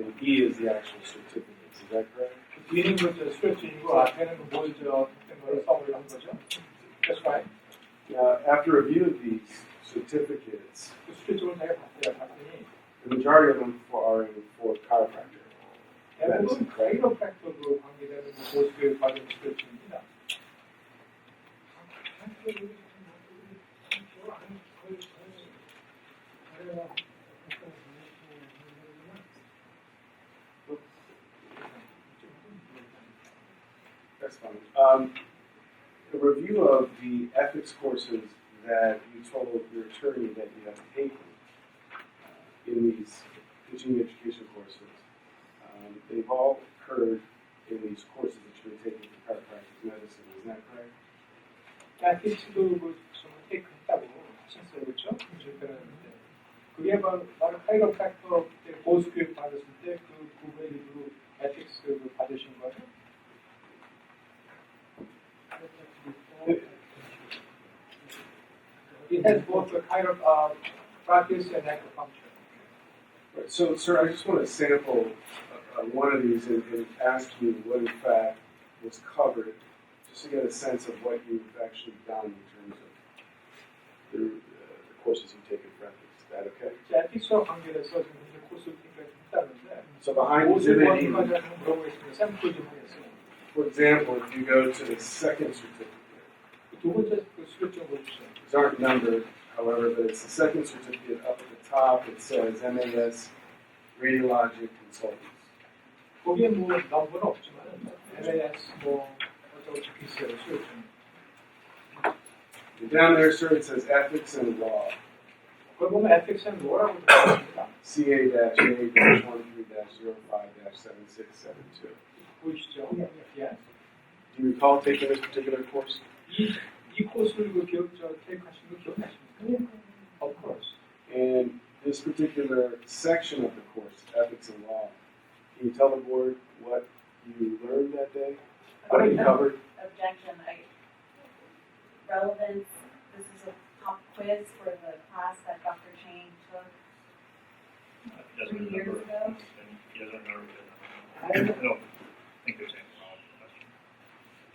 and E is the actual certificates. Is that correct? 뒤에는 그 수료증이고 앞에는 그 뭐죠? 거를 써보려 한 거죠. That's right. Now, after review of these certificates, 그 수료증을 내가 봤더니 the majority of them are for chiropractor. 대부분 카이로프랙터로 관계되는 보수교육 받은 수료증입니다. That's fine. A review of the ethics courses that you told your attorney that you have taken in these continuing education courses, they've all occurred in these courses that you've been taking for chiropractic medicine. Is that correct? 에틱스도 뭐 선택했다고 하셨어요, 그렇죠? 그게 바로 카이로프랙터 때 보수교육 받았을 때 그 부분의 일부로 에틱스 받으신 거예요? It has both the practice and acupuncture. Right. So, sir, I just want to sample one of these and ask you what, in fact, was covered, just to get a sense of what you've actually done in terms of the courses you've taken for ethics. Is that okay? 에틱스와 관계돼서 지금 이제 코스를 했다는데 So behind exhibit E, 물어보겠습니다. 샘플 좀 하겠습니다. for example, if you go to the second certificate, 두 번째 그 수료증 보십시오. these aren't numbered, however, but it's the second certificate up at the top. It says MAS Radiologic Consultants. 거기에 뭐 넘버는 없지만 MAS 뭐 어쩌고 적혀 있어요 수료증. And down there, sir, it says Ethics and Law. 그걸 보면 Ethics and Law라고 되어 CA-A-13-05-7672. 보이시죠? Yes. Do you recall taking this particular course? 이 코스를 그 테이크하신 거 기억나십니까? Of course. And this particular section of the course, Ethics and Law, can you tell the board what you learned that day? What you covered? Objection. Relevance. This is a pop quiz for the class that Dr. Chang took 3 years ago. He doesn't remember. I don't think there's anything wrong with the question.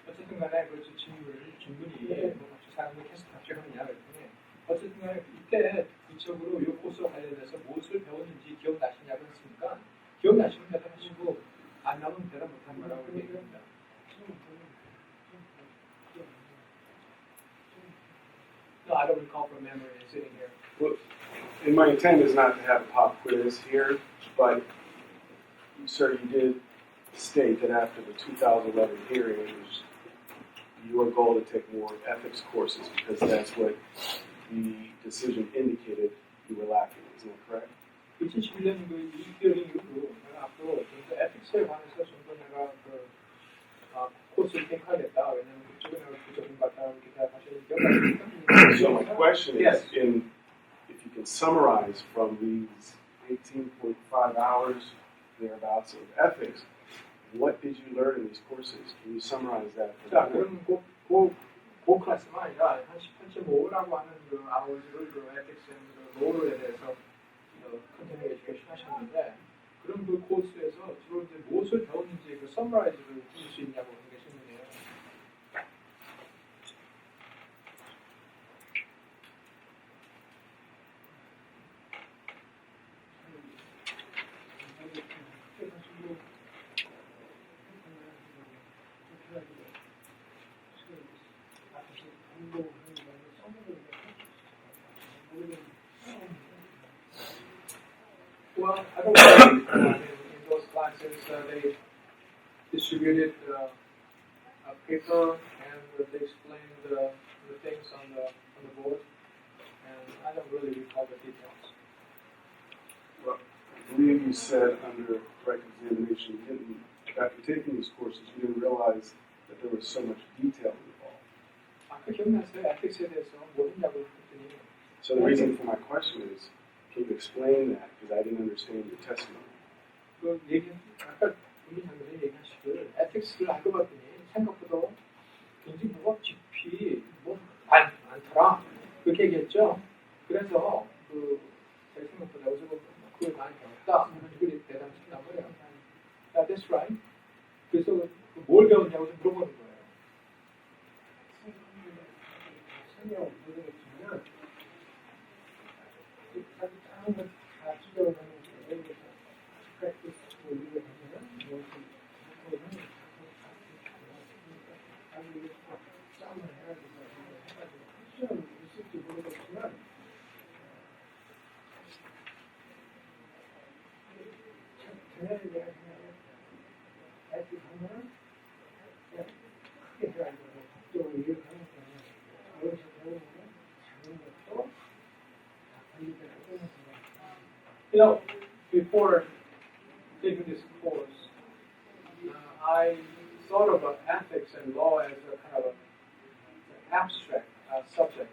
어쨌든 간에 그 질문이 뭐 사람들이 계속 답변하느냐 그랬더니 어쨌든 간에 이때 구체적으로 이 코스와 관련해서 무엇을 배웠는지 기억나시냐고 했으니까 기억나시면 대답하시고 안 나오면 대답 못한 거라고 얘기합니다. No, I don't recall from memory sitting here. Well, and my intent is not to have a pop quiz here, but, sir, you did state that after the 2011 hearing, it was your goal to take more ethics courses because that's what the decision indicated you were lacking. Isn't that correct? 2011년 그 히어링 이후로 내가 앞으로 좀더 에틱스에 관해서 좀 더 내가 코스를 택하겠다. 왜냐면 그쪽에 내가 부족한 것 같다 이렇게 대답하시는 기억나십니까? So my question is, Yes. if you can summarize from these 18.5 hours thereabouts of ethics, what did you learn in these courses? Can you summarize that for 자, the board? 그럼 그 클래스가 아니라 한 18.5라고 하는 그 아워즈를 그 에틱스 앤 로우에 대해서 컨티뉴 에듀케이션 하셨는데 그럼 그 코스에서 주로 이제 무엇을 배웠는지 그 서머라이즈를 해줄 수 있냐고 하는 게 질문이에요. Well, I don't know. In those classes, they distributed a paper and they explained the things on the board, and I don't really recall the details. Well, I believe you said under direct examination, after taking these courses, you didn't realize that there was so much detail involved. 아까 기억나세요? 에틱스에 대해서 모른다고 했더니. So the reason for my question is, can you explain that? Because I didn't understand your testimony. 그 얘기 아까 우리 장관님 얘기하시길 에틱스를 알고 봤더니 생각보다 굉장히 뭐가 깊이 뭐 많더라 그렇게 얘기했죠. 그래서 그 제 생각보다 여기서 그걸 많이 배웠다. 그렇게 대답시킨단 말이에요. That's right. 그래서 뭘 배웠냐고 좀 물어보는 거예요. 설명을 모르겠지만 자기 다른 걸다 지적을 하는데 예를 들어서 프랙티스 올리게 되면 무엇을 자기 싸움을 해야 되고 해가지고 시험을 있을지 모르겠지만 전략에 대한 생각을 아직 하면 그냥 크게 해야 되고 법적으로 이해하는 거는 어려서 배우는 건 작은 것도 다 관리돼야 되는 거예요. You know, before taking this course, I thought about ethics and law as a kind of an abstract subject.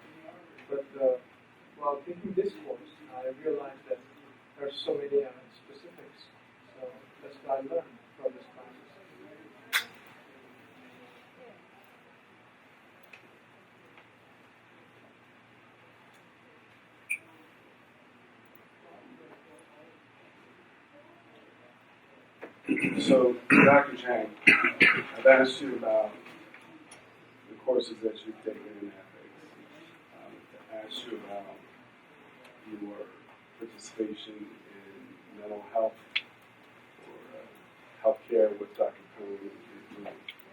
But while taking this course, I realized that there are so many specifics. So that's what I learned from this process. So, Dr. Chang, I've asked you about the courses that you've taken in ethics. I've asked you about your participation in mental health or healthcare with Dr. Cohen.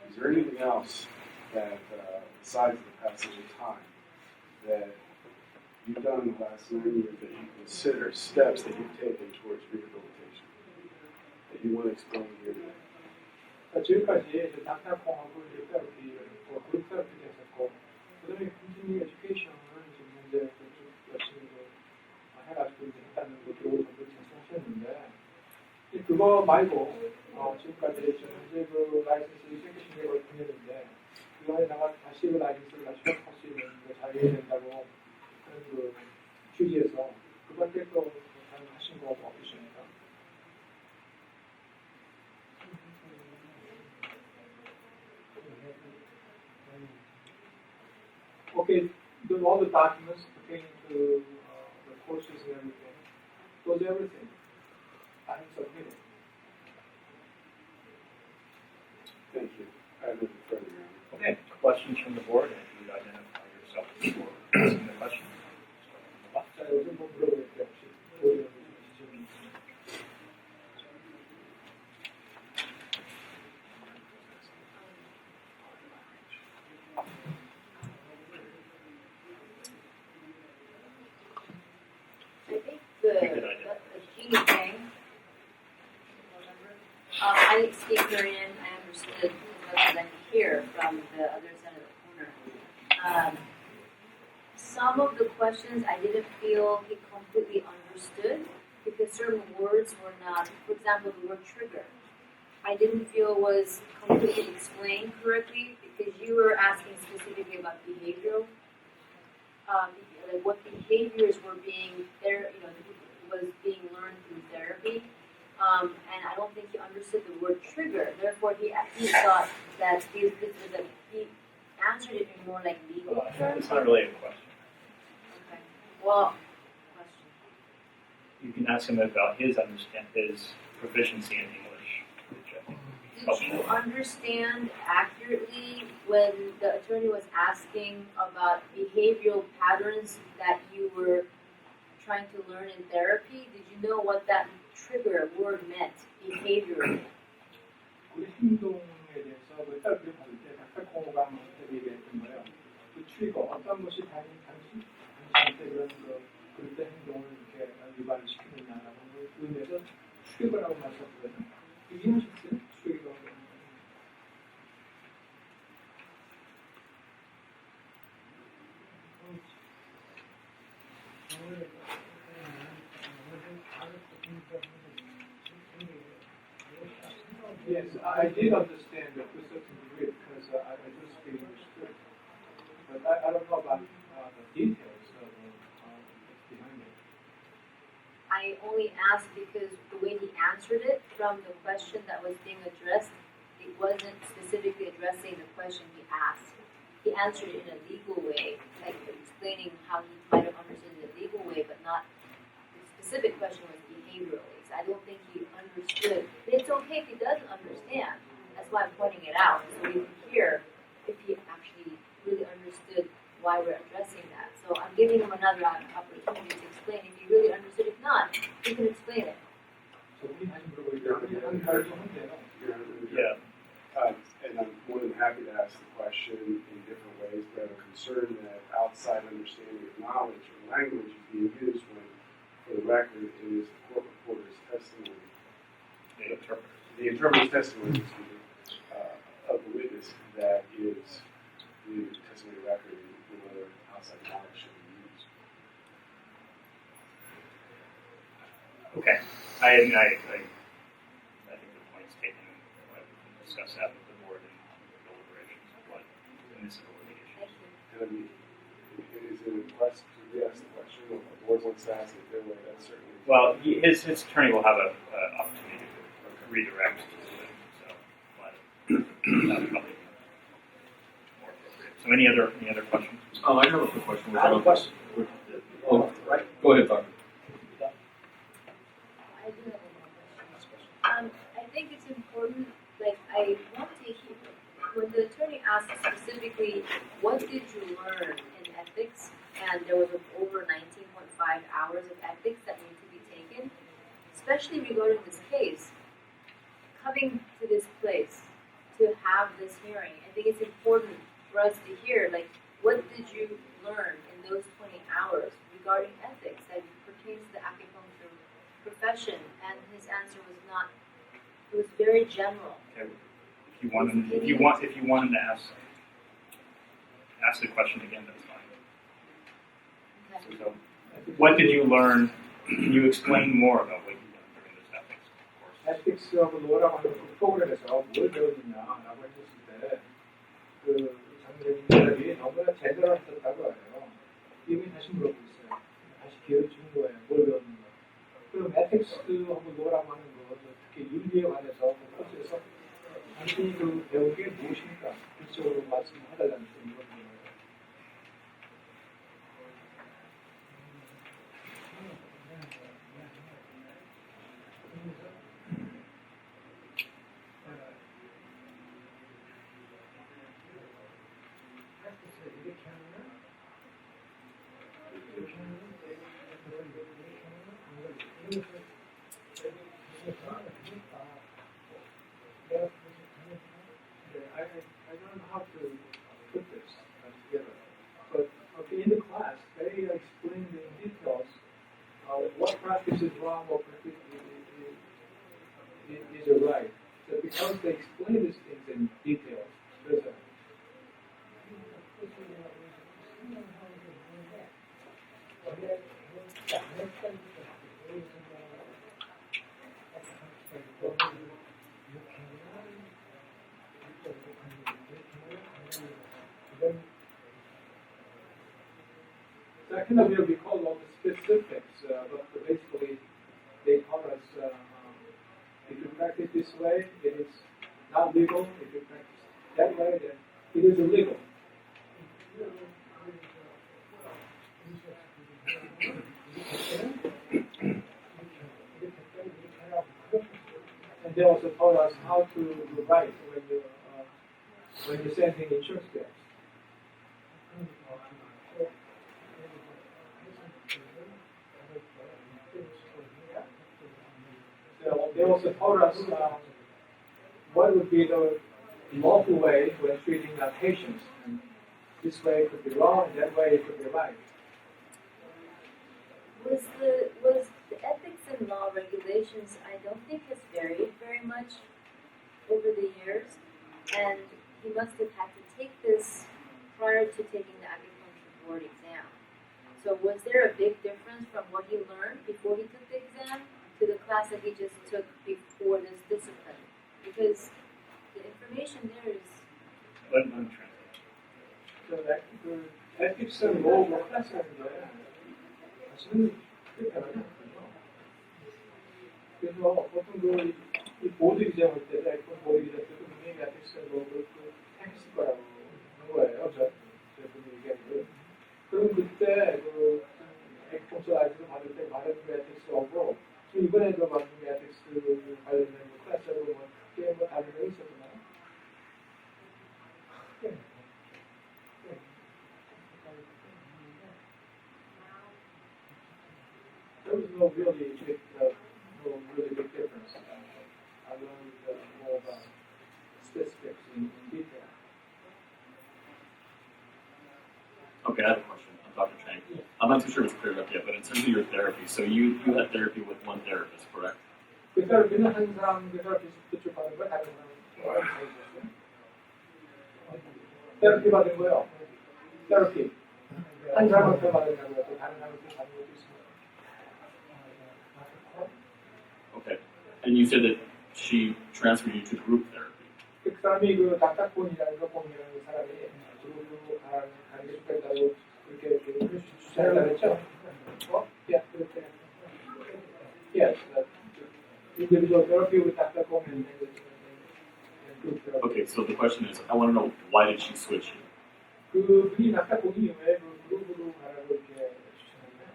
Is there anything else that, besides the passage of time, that you've done in the last 9 years that you consider steps that you've taken towards rehabilitation that you want to explain here today? 지금까지 닥터콩하고 테라피, 그룹 테라피도 했었고, 그다음에 continuing education을 지금 현재 좀 열심히 해가지고 이제 했다는 거 들어오고 말씀하셨는데, 그거 말고 지금까지 저는 현재 그 라이센스 생기신 게 9년인데, 그 안에 나가 다시 그 라이센스를 다시 취업할 수 있는 그 자리에 된다고 하는 그 취지에서 그밖에 또 다른 하신 거 없으십니까? Okay, all the documents pertaining to the courses and everything, those everything, I have submitted. Thank you. I have nothing further. Okay, questions from the board, and if you would identify yourself before asking the question. 자, 요즘 뭐 물어볼게요. 혹시 질문 있으시면. I think the key thing, I didn't speak very in, I understood as much as I could hear from the other side of the corner. Some of the questions I didn't feel he completely understood because certain words were not, for example, the word trigger. I didn't feel was completely explained correctly because you were asking specifically about behavioral, like what behaviors were being there, was being learned through therapy. And I don't think he understood the word trigger. Therefore, he thought that he answered it in more like legal terms. It's not really a question. Okay. Well, question. You can ask him about his proficiency in English, which I think is Did you helpful. understand accurately when the attorney was asking about behavioral patterns that you were trying to learn in therapy? Did you know what that trigger word meant, behavioral? 우리 행동에 대해서 그 테라피를 받을 때 닥터콩가 얘기했던 거예요. 그 트리거, 어떤 것이 당신한테 그럴 때 행동을 이렇게 유발을 시키느냐라는 의미에서 트리거라고 말씀하셨거든요. 이해하셨어요? 트리거. Yes, I did understand that to a certain degree because I do speak English too. But I don't know about the details of what's behind it. I only asked because the way he answered it from the question that was being addressed, it wasn't specifically addressing the question he asked. He answered it in a legal way, like explaining how he might have understood it in a legal way, but not the specific question was behavioral. behaviorally. So I don't think he understood. But it's okay if he doesn't understand. That's why I'm pointing it out, so we can hear if he actually really understood why we're addressing that. So I'm giving him another opportunity to explain. If he really understood, if not, he can explain it. 저 우리 다시 물어보니까 한 달 좀 한대요. Yeah. And I'm more than happy to ask the question in different ways, but I'm concerned that outside understanding of knowledge or language is being used when, for the record, it is the court reporter's testimony. The interpreter's testimony, excuse me, of the witness that is the testimony record and whether outside knowledge should be used. Okay. I think the point's taken. We can discuss that with the board in deliberations. But in this litigation. Thank you. And I mean, is it a request to re-ask the question, or if the board wants to ask it their way, that's certainly. Well, his attorney will have an opportunity to redirect to it. So, but that's probably more appropriate. So, any other questions? I have a quick question. I have a question. Oh, Right? go ahead, Doctor. I do have one more question. I think it's important, like, I want to hear, when the attorney asked specifically, what did you learn in ethics? And there was over 19.5 hours of ethics that need to be taken, especially regarding this case. Coming to this place to have this hearing, I think it's important for us to hear, like, what did you learn in those 20 hours regarding ethics that pertains to the acupuncture profession? And his answer was not, it was very general. Okay. If you want him to ask the question again, that's fine. Okay. So, what did you learn? Can you explain more about what you learned during this ethics course? 에틱스하고 노라고 하는 그 프로그램에서 뭘 배웠느냐라고 했을 때, 그 장면들이 너무나 제대로 했었다고 해요. 이분이 다시 물어보고 있어요. 다시 기회를 주는 거예요. 뭘 배웠는가. 그럼 에틱스하고 노라고 하는 거, 특히 윤리에 관해서 그 코스에서 당신이 그 배운 게 무엇입니까? 구체적으로 말씀해달라는 그런 거예요. I don't know how to put this together, but in the class, they explained in details what practice is wrong, what practice is right. So because they explain these things in detail, there's a So I cannot really recall all the specifics, but basically they taught us if you practice this way, it is not legal. If you practice that way, then it is illegal. And they also taught us how to write when you're sending insurance bills. So they also taught us what would be the lawful way when treating patients. And this way it could be wrong, and that way it could be right. Was the ethics and law regulations, I don't think has varied very much over the years, and he must have had to take this prior to taking the acupuncture board exam. So was there a big difference from what he learned before he took the exam to the class that he just took before this discipline? Because the information there is... Let me translate. So that the ethics and law class였는데 사실은 그게 다르죠. 그래서 어떤 이 보드 기자 할 때, 보드 기자 때도 분명히 ethics and law를 택했을 거라고 한 거예요. 저 분이 얘기하는 그럼 그때 그 액통서 아이를 받을 때 받은 그 ethics law고 지금 이번에 들어봤는 에틱스 관련된 클래스로 뭐 크게 뭐 다른 거 있었나요? There was no really big difference. I learned more about specifics in detail. Okay, I have a question. I'm Dr. Chang. I'm not too sure it's cleared up yet, but in terms of your therapy, so you had therapy with one therapist, correct? 그 테라피는 한 사람 그 테라피스트 받은 거 다른 사람 있었어요. 테라피 받은 거요. 테라피 한 사람한테 받은 거고 다른 사람한테 받은 것도 있습니다. Okay. And you said that she transferred you to group therapy. 그 사람이 그 닥터콘이라는 그 사람이 그룹으로 가는 게 좋겠다고 그렇게 주장을 했죠. 예, 그렇게. 예, individual therapy with 닥터콘 and group therapy. Okay, so the question is, I want to know, why did she switch you? 그분이 닥터콘이 왜 그룹으로 가라고 이렇게 주셨나요?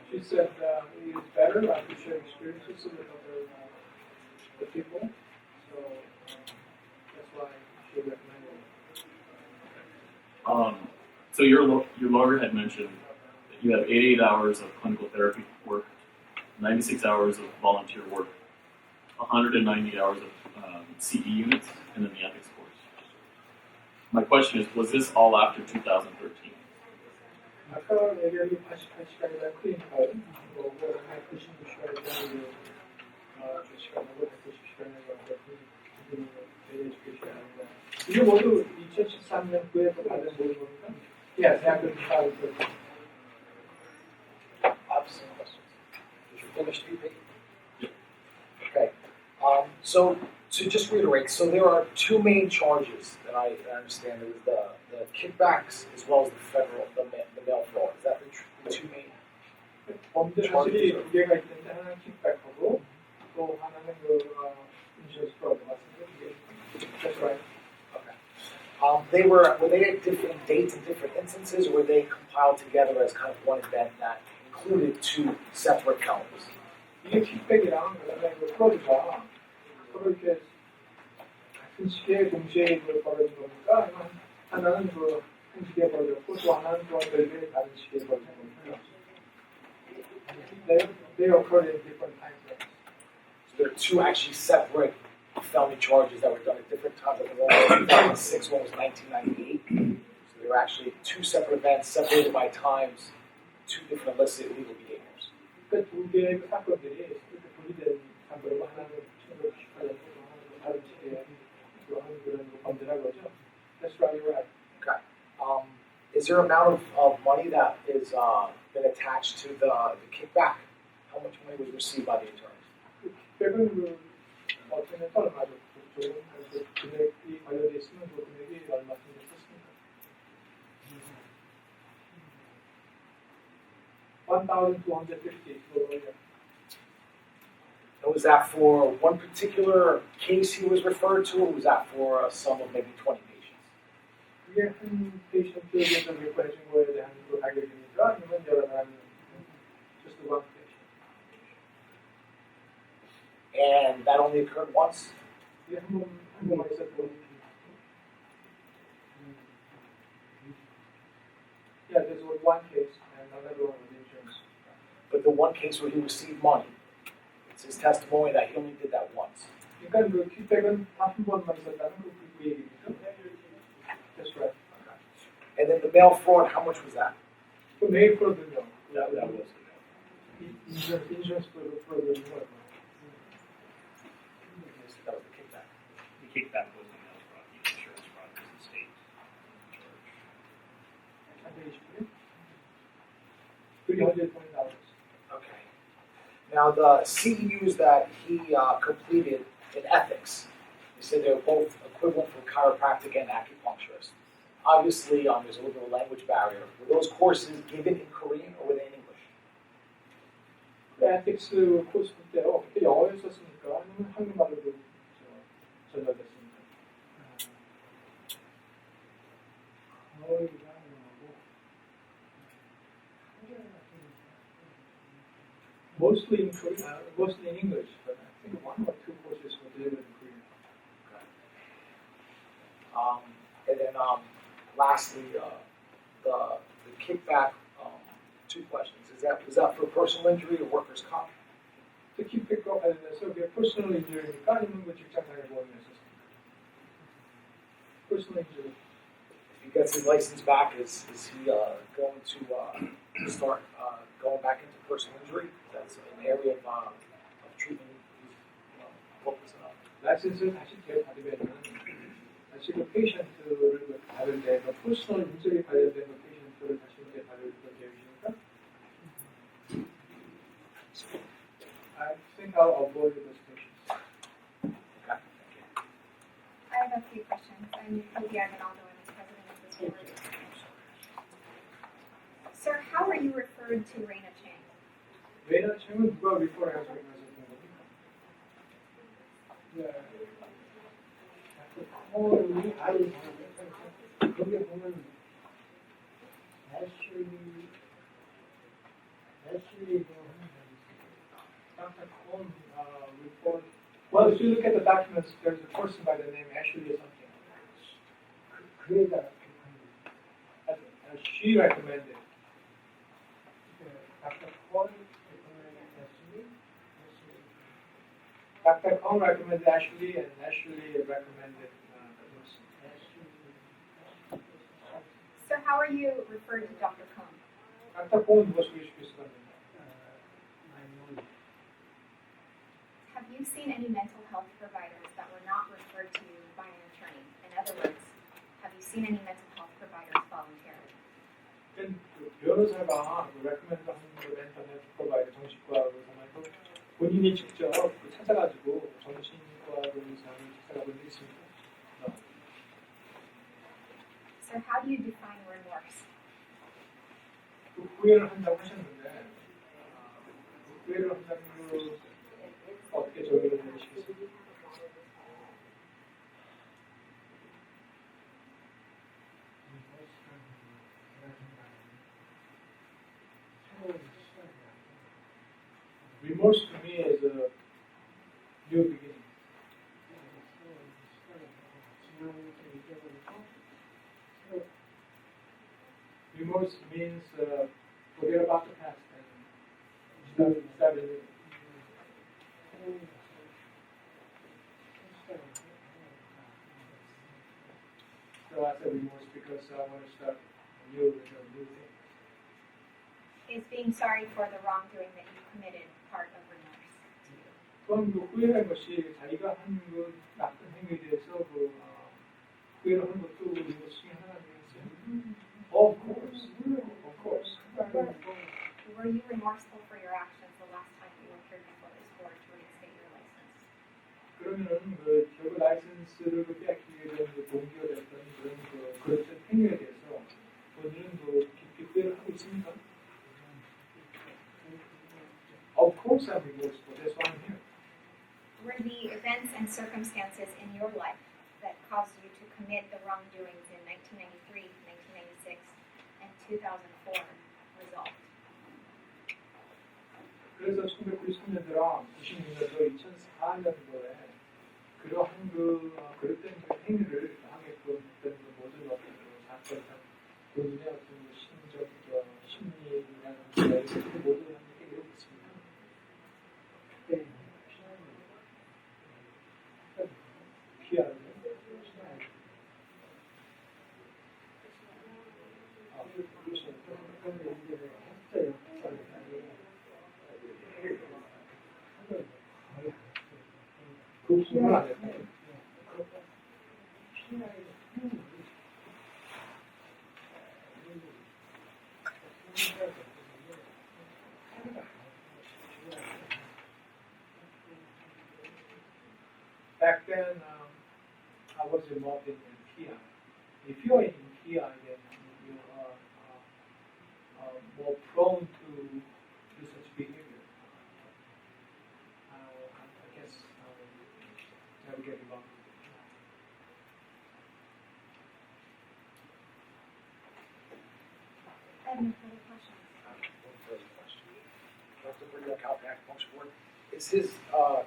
She said it is better to share experiences with other people, so that's why she recommended it. So your lawyer had mentioned that you have 88 hours of clinical therapy work, 96 hours of volunteer work, 190 hours of CE units, and then the ethics course. My question is, was this all after 2013? 아까 얘기한 88시간이나 클리니컬, 뭐 90시간이나 시간하고 190시간이나 이게 모두 2013년 9에 받은 모든 겁니까? Yes, after 2013. I have some questions. Did you finish speaking? Okay. So to just reiterate, so there are two main charges that I understand. There was the kickbacks as well as the mail fraud. Is that the two main? 범죄 사실이 두 개가 있는데 하나는 킥백하고 또 하나는 그 인슈런스 프로드 맞습니다. That's right. Okay. Were they at different dates and different instances, or were they compiled together as kind of one event that included two separate felonies? 이게 킥백이랑 그다음에 그 프로드가 서로 이렇게 같은 시기에 동시에 그 벌어진 겁니까? 아니면 하나는 그 한 시기에 벌어졌고 또 하나는 또 별개의 다른 시기에 벌어진 겁니까? They occurred in different time frames. So there are two actually separate felony charges that were done at different times. Like one was 2006, one was 1998. So there were actually two separate events separated by times, two different illicit illegal behaviors. 그 두 개의 사건들이 이렇게 분리된 사건으로 하나는 1998년, 또 하나는 다른 시기에 또 하는 그런 범죄라고 그러죠. That's right, you're right. Okay. Is there an amount of money that is been attached to the kickback? How much money was received by the attorneys? 그 킥백은 그 어떻게 얼마죠? 조금 그 금액이 관련돼 있으면 그 금액이 얼마쯤 됐었습니까? 1,250 dollars. And was that for one particular case he was referred to, or was that for a sum of maybe 20 patients? 그게 한 페이션트에서 요구해준 거에 대한 그 가격입니까? 아니면 여러 사람 just one patient? And that only occurred once? 이게 한 번만 있었고. Yeah, there's one case and another one with insurance. But the one case where he received money, it's his testimony that he only did that once. 그러니까 그 킥백은 한 번만 있었다는 그 얘기죠. That's right. Okay. And then the mail fraud, how much was that? 그 메일 프로드는요. That was the 인슈런스 프로드는 뭐예요? That was the kickback. The kickback was the mail fraud, the insurance fraud was the state charge. $320. Okay. Now the CEUs that he completed in ethics, you said they were both equivalent for chiropractic and acupuncturist. Obviously, there's a little bit of a language barrier. Were those courses given in Korean or were they in English? 에틱스 코र्스 때요. 그때 영어를 썼으니까 아니면 한국말로도 전달됐습니까? 거의 가능하고 Mostly in Korean, mostly in English, but I think one or two courses were delivered in Korean. And then lastly, the kickback. Two questions. Was that for personal injury or workers' comp? 특히 킥백과 관련해서 그게 퍼스널 인jury니까 아니면 뭐 직장상의 보험이었습니까? Personal injury. If he gets his license back, is he going to start going back into personal injury? That's an area of treatment he's focusing on. 라이센스를 다시 받으면은 다시 그 페이션트를 받을 때 퍼스널 인jury 관련된 그 페이션트를 다시 받을 계획이십니까? I think I'll avoid those patients. Okay. I have a few questions. I'm Cody Aguinaldo. I'm the president of this board. Sir, how are you referred to Raina Chang? 레이나 챔은 누가 리퍼를 해서 했었던 겁니까? 그 콜이 아예 거기 보면 애슐리도 Dr. Cohn report. Well, if you look at the documents, there's a person by the name Ashley or something. 그 여자가 As she recommended. Dr. Cole 애슐리 Dr. Cohn recommended Ashley, and Ashley recommended the person. Sir, how are you referred to Dr. Cohn? Dr. Cohn was responding. Have you seen any mental health providers that were not referred to by an attorney? In other words, have you seen any mental health providers voluntarily? 그 변호사가 recommend한 멘탈 헬스 프로바이더 정신과 의사한테 본인이 직접 찾아가지고 정신과 의사를 찾아가본 적 있습니까? No. Sir, how do you define remorse? 그 후회를 한다고 하셨는데 후회를 한다는 거 어떻게 적용을 해주시겠습니까? Remorse to me is a new beginning. Remorse means forget about the past and start anew. So I said remorse because I want to start anew with a new thing. Is being sorry for the wrongdoing that you committed part of remorse? 또한 그 후회라는 것이 자기가 한 그 나쁜 행위에 대해서 후회를 하는 것도 remorse 중에 하나 아니겠어요? Of course. Of course. Were you remorseful for your actions the last time you appeared before this board to reinstate your license? 그러면은 그 결국 라이센스를 빼앗기게 된 그 동기가 됐던 그런 그 그릇된 행위에 대해서 본인은 그 깊이 후회를 하고 있습니까? Of course I'm remorseful. That's why I'm here. Were the events and circumstances in your life that caused you to commit the wrongdoings in 1993, 1996, and 2004 resolved? 그래서 1993년도랑 96년도, 2004년도에 그러한 그 그릇된 그 행위를 하게끔 된 그 모든 어떤 그 사건, 본인의 어떤 그 심적, 심리라는 그 모든 행위를 있습니다. 피하는 그 부분을 안 했다. Back then, I was involved in PI. If you are in PI, then you are more prone to do such behavior. have any further questions. One further question. Dr. Burdiak, out the Acupuncture Board, is his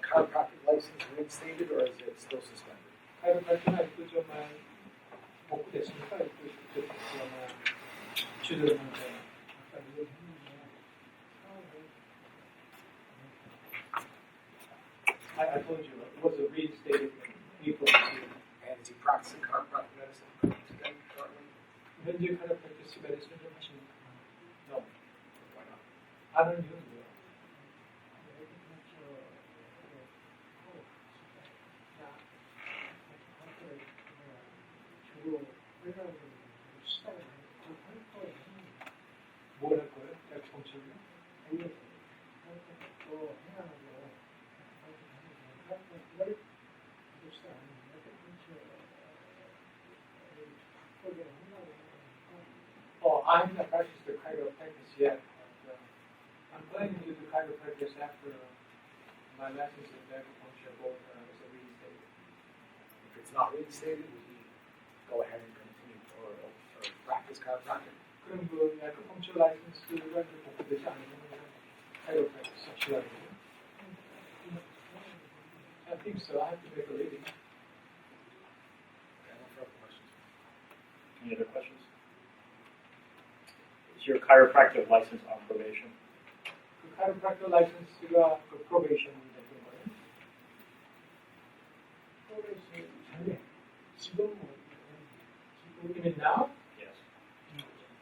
chiropractic license reinstated or is it still suspended? 카이로프랙터나 이쪽만 복구됐으니까 이쪽만 주도를 하는데 아까 얘기했는데 처음에 I told you it was a reinstated in April this year. And is he practicing chiropractic medicine today currently? 현재 카이로프랙티스 메디슨 좀 하시는 No. Why not? 안 하는 이유는 뭐야? 주로 회사를 시작을 할 거예요. 뭘 할 거예요? 아큐펑처를요? 아니, 또 해나가고 할 시작 안 해요. 바꾸게 한다고 Oh, I have not practiced the chiropractic yet. But, I'm planning to do chiropractic after my lessons in acupuncture both is reinstated. If it's not reinstated, would he go ahead and continue or practice chiropractic? 그럼 그 아큐펑처 라이선스가 이제 복구되지 않으면 chiropractic 수업시간이에요? I think so. I have to make a living. Okay, no further questions. Any other questions? Is your chiropractic license on probation? 그 chiropractic 라이선스가 그 프로베이션 됐던 거예요? 프로그레스 전에 지금 You mean now? Yes.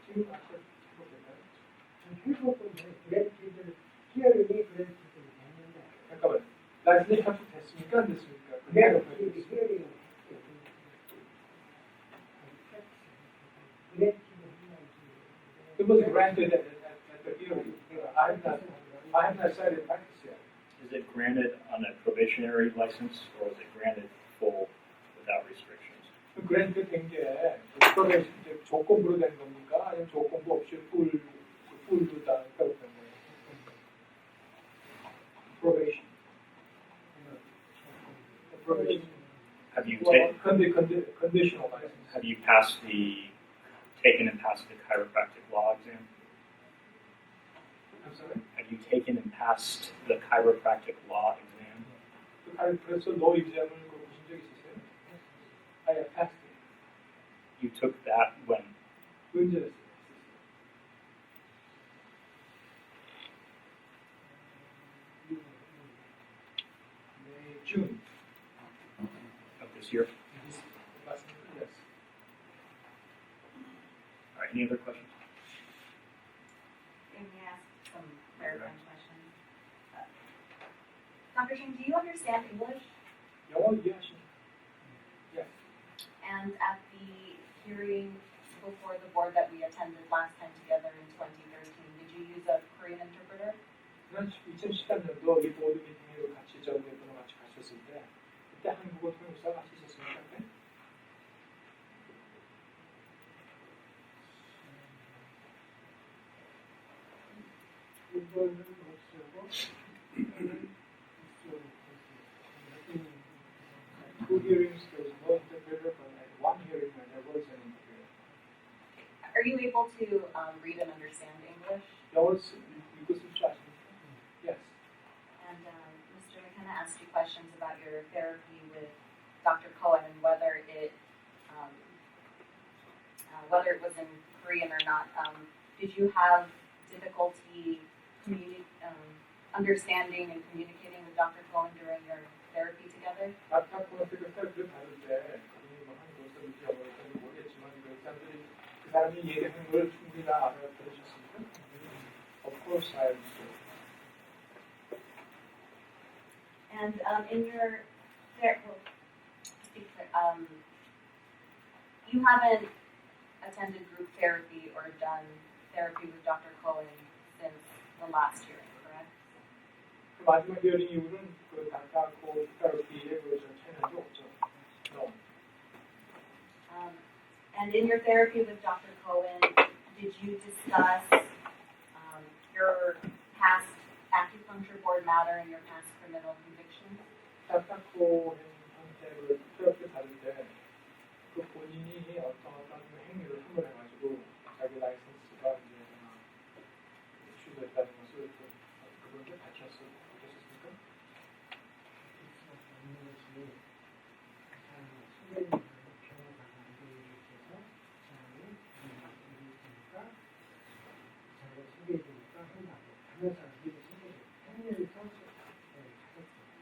지금 아까 프로베이션. 회복은 그래픽을 히어링이 그래픽을 했는데 잠깐만. 라이선스 합격됐습니까? 안 됐습니까? 그 내가 chiropractic. 히어링을 그래픽을 It was granted at the hearing. I have not started practice yet. Is it granted on a probationary license or is it granted full without restrictions? 그 그랜트 된게 프로베이션 조건부로 된 겁니까? 아니면 조건부 없이 풀로 다 그런 거예요? Probation. Probation. Have you Well, conditional license. have you taken and passed the chiropractic law exam? I'm sorry. Have you taken and passed the chiropractic law exam? 그래서 너 exam을 보신 적 있으세요? I have passed it. You took that when? 언제 했어요? June. Of this year? Last year, yes. All right, any other questions? Let me ask some clarifying questions. Dr. Cheng, do you understand English? 영어 이해하시나요? Yes. And at the hearing before the board that we attended last time together in 2013, did you use a Korean interpreter? 지난 2013년도 이 보드 미팅으로 같이 저분들과 같이 갔었을 때 그때 한국어 통역사 같이 있었습니까? 네? 이거는 없어고 Two hearings there was no interpreter, but at one hearing when there was an interpreter. Are you able to read and understand English? 영어 읽고 쓸 줄 아십니까? Yes. And Mr. McKenna asked you questions about your therapy with Dr. Cohen and whether it was in Korean or not. Did you have difficulty understanding and communicating with Dr. Cohen during your therapy together? 아타코한테 그 사람들 다룰 때 그분이 뭐 한국에서 이렇게 영어를 잘 모르겠지만 그 사람들이 그 사람이 얘기하는 걸 충분히 다 알아들으셨습니까? Of course I understood. And in your you haven't attended group therapy or done therapy with Dr. Cohen since the last hearing, correct? 그 마지막 히어링 이후는 그 다타코 테라피에 그 참여한 적 없죠. No. And in your therapy with Dr. Cohen, did you discuss your past acupuncture board matter and your past criminal convictions? 다타코한테 그 테라피 받을 때 그 본인이 어떤 행위를 한번 해가지고 자기 라이선스가 이제 하면서 이게 생각이 굉장히 상처.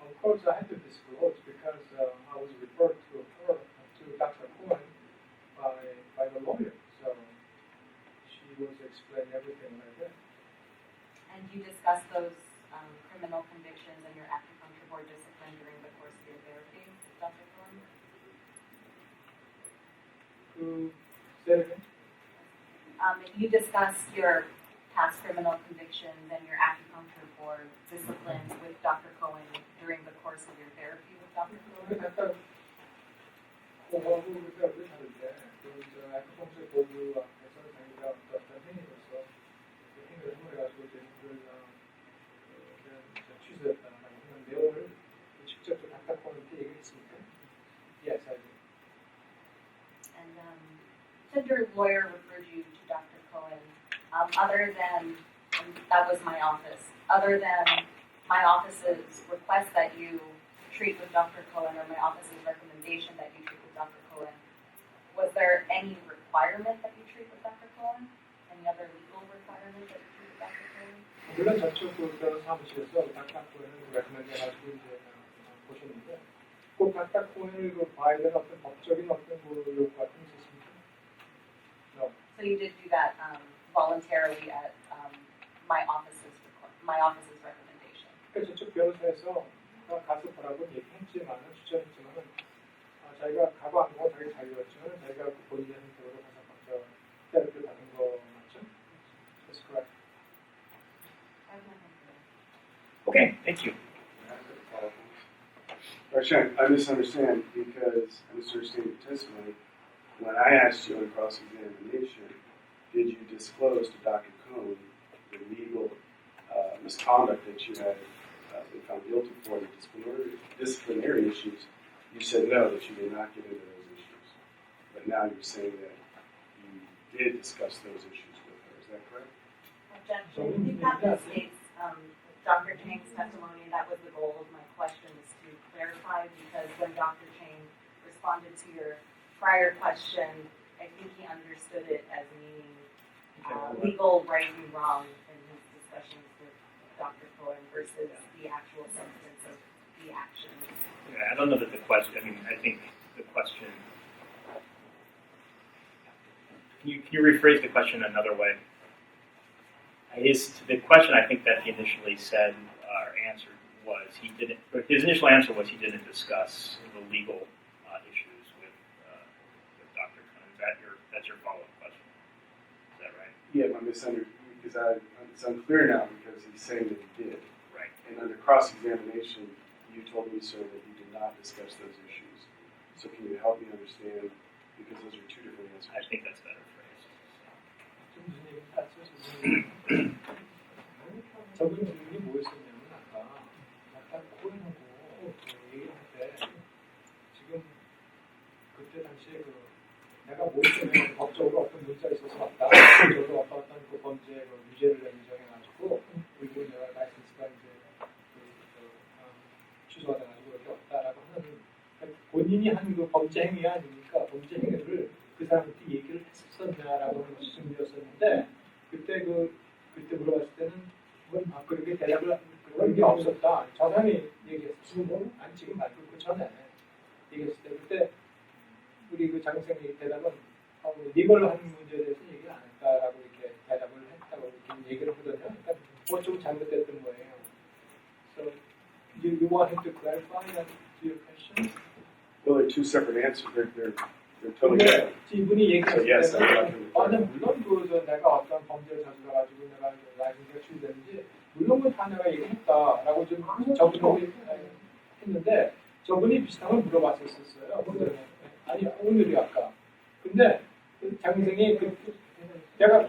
Of course, I had to disclose because I was referred to her, to Dr. Cohen by the lawyer. So she was explaining everything like that. And you discussed those criminal convictions and your acupuncture board discipline during the course of your therapy with Dr. Cohen? Say it again. You discussed your past criminal convictions and your acupuncture board disciplines with Dr. Cohen during the course of your therapy with Dr. Cohen? 약간 공부하고 그러니까 왜 다른데? 그 아쿠펑처 보드 앞에서 자기가 어떤 행위로서 그 행위를 해가지고 그걸 취소했다라는 그런 내용을 직접 닥터 코hen한테 얘기했습니까? Yes, I did. And said your lawyer referred you to Dr. Cohen. Other than, and that was my office, other than my office's request that you treat with Dr. Cohen or my office's recommendation that you treat with Dr. Cohen, was there any requirement that you treat with Dr. Cohen? Any other legal requirement that you treat with Dr. Cohen? 물론 저쪽 그 사무실에서 닥터 코hen을 레코멘드해가지고 이제 보셨는데 꼭 닥터 코hen을 그 봐야 되는 어떤 법적인 어떤 그 요구 같은 게 있었습니까? No. So you did do that voluntarily at my office's recommendation. 그러니까 저쪽 변호사에서 가서 보라고 얘기했지만은 추천했지만은 자기가 가고 안 가고 자기 자유였지만 자기가 그 본인의 선택으로 가서 먼저 테라피 받은 거 맞죠? That's correct. Okay, thank you. Darshan, I misunderstand because I misunderstand your testimony. When I asked you on cross-examination, did you disclose to Dr. Cohen the legal misconduct that you had been found guilty for, the disciplinary issues? You said no, that you did not get into those issues. But now you're saying that you did discuss those issues with her. Is that correct? Objection. The captain states Dr. Chang's testimony, that was the goal of my question, is to clarify, because when Dr. Chang responded to your prior question, I think he understood it as meaning legal right and wrong in his discussions with Dr. Cohen versus the actual substance of the action. Yeah, I don't know that the question, I think the question, can you rephrase the question another way? The question I think that he initially said or answered was his initial answer was he didn't discuss the legal issues with Dr. Cohen. That's your follow-up question. Is that right? Yeah, my misunderstanding, because it's unclear now because he's saying that he did. Right. And under cross-examination, you told me, sir, that you did not discuss those issues. So can you help me understand, because those are two different answers. I think that's better phrased. 무슨 얘기 같죠? 저분이 분명히 뭐였었냐면 아까 코hen하고 얘기를 할 때 지금 그때 당시에 내가 뭐 때문에 법적으로 어떤 문제가 있어서 왔다. 저도 어떤 그 범죄 유죄를 인정해가지고 그리고 내가 라이센스가 이제 취소받아가지고 이렇게 왔다라고 하는 본인이 한 그 범죄 행위 아닙니까? 범죄 행위를 그 사람한테 얘기를 했었냐라고 하는 것이 질문이었었는데 그때 물어봤을 때는 그렇게 대답을 그런 게 없었다. 저 사람이 얘기했어요. 아니 지금 말고 그 전에 얘기했을 때 그때 우리 그 장생이 대답은 리걸로 하는 문제에 대해서 얘기를 안 했다라고 이렇게 대답을 했다고 이렇게 얘기를 하거든요. 그러니까 뭐 좀 잘못됐던 거예요. So you wanted to clarify that to your question? Well, they're two separate answers. They're totally different. 이분이 얘기했을 yes, 때는 물론 내가 어떤 범죄를 저질러가지고 내가 라이센스가 취소됐는지 물론 다 내가 얘기했다라고 좀 저분이 했는데 저분이 비슷한 걸 물어봤었어요. 아니 오늘이 아까. 근데 장생이 제가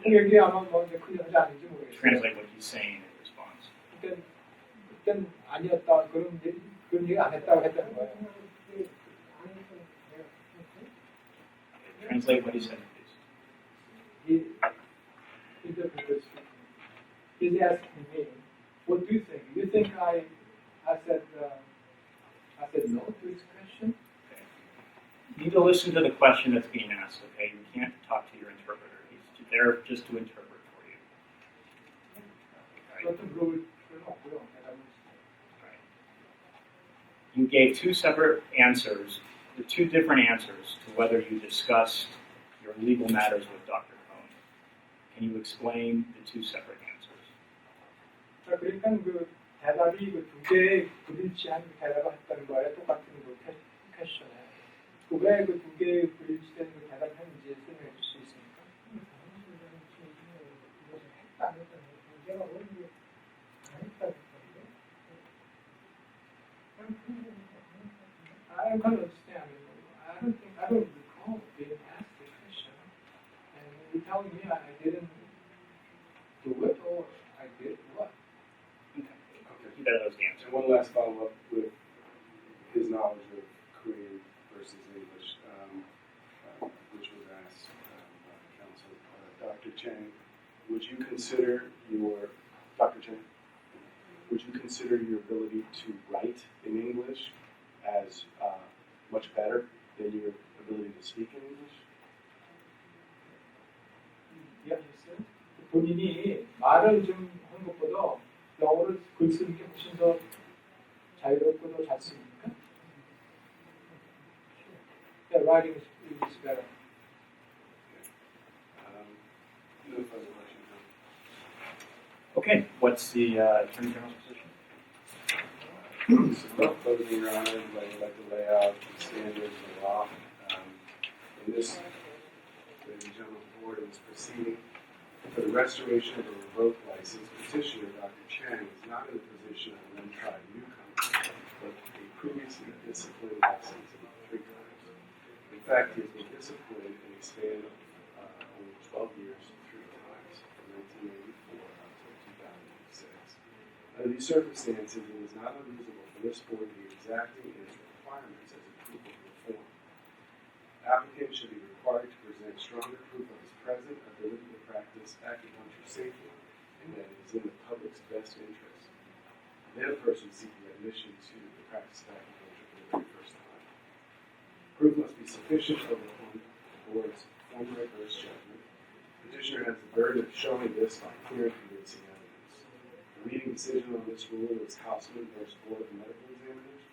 통역이 아마 뭐 이제 크게 하지 않는지 모르겠어요. Translate what he's saying in response. 그땐 아니었다 그런 얘기 안 했다고 했다는 거예요. Translate what he said, please. He's asking me, what do you think? You think I said no to his question? Okay. You need to listen to the question that's being asked, okay? You can't talk to your interpreter. just to interpret for you? Right. 그것도 물어볼 필요는 없고요. 대답은 Right. You gave two separate answers, or two different answers to whether you discussed your legal matters with Dr. Cohn. Can you explain the two separate answers? 자, 그러니까 그 대답이 그 두 개의 불일치한 대답을 했다는 거에 똑같은 그 퀘션에 왜 그 두 개의 불일치된 그 대답했는지 설명해 줄 수 있습니까? 했다 안 했다 내가 원래 안 했다는 건데 I don't understand. I don't recall being asked the question. And you're telling me I didn't do it or I did what? Okay. That was the answer. And one last follow-up with his knowledge of Korean versus English, which was asked by the council. Dr. Chang, would you consider your ability to write in English as much better than your ability to speak in English? 이해하셨어요? 본인이 말을 좀 하는 것보다 영어를 글 쓰는 게 훨씬 더 자유롭고 더 잘 씁니까? Yeah, writing is better. No further questions. Okay, what's the Attorney General's position? So, closing, Your Honor, I'd like to lay out the standards of the law. In this, ladies and gentlemen, the board in this proceeding, for the restoration of a revoked license, petitioner Dr. Chang is not in the position of an untried newcomer, but a previously disciplined license 3 times. In fact, he has been disciplined in a span of only 12 years 3 times, from 1984 until 2006. Under these circumstances, it is not unreasonable for this board to be exacting in its requirements as a proof of reform. Applicant should be required to present stronger proof of his present ability to practice acupuncture safely and that it is in the public's best interest than a person seeking admission to the practice of acupuncture for the very first time. Proof must be sufficient to overcome the board's former adverse judgment. Petitioner has the burden of showing this by clear and convincing evidence. The leading decision on this rule is Houseman v. Board of Medical Examiners,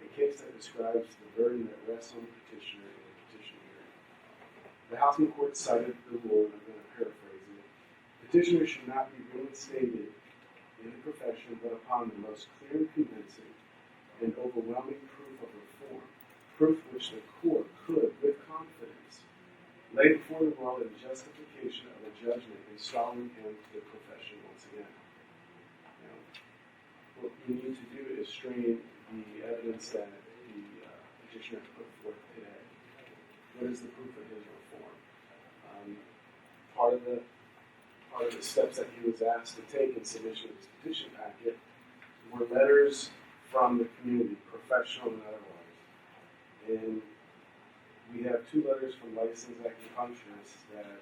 a case that describes the burden that rests on the petitioner in a petition hearing. The Houseman court cited the rule, and I'm going to paraphrase it. Petitioner should not be reinstated in the profession, but upon the most clear and convincing and overwhelming proof of reform, proof which the court could, with confidence, lay before the world in justification of a judgment installing him to the profession once again. Now, what we need to do is strain the evidence that the petitioner put forth today. What is the proof of his reform? Part of the steps that he was asked to take in submission of his petition packet were letters from the community, professional and otherwise. And we have 2 letters from licensed acupuncturists that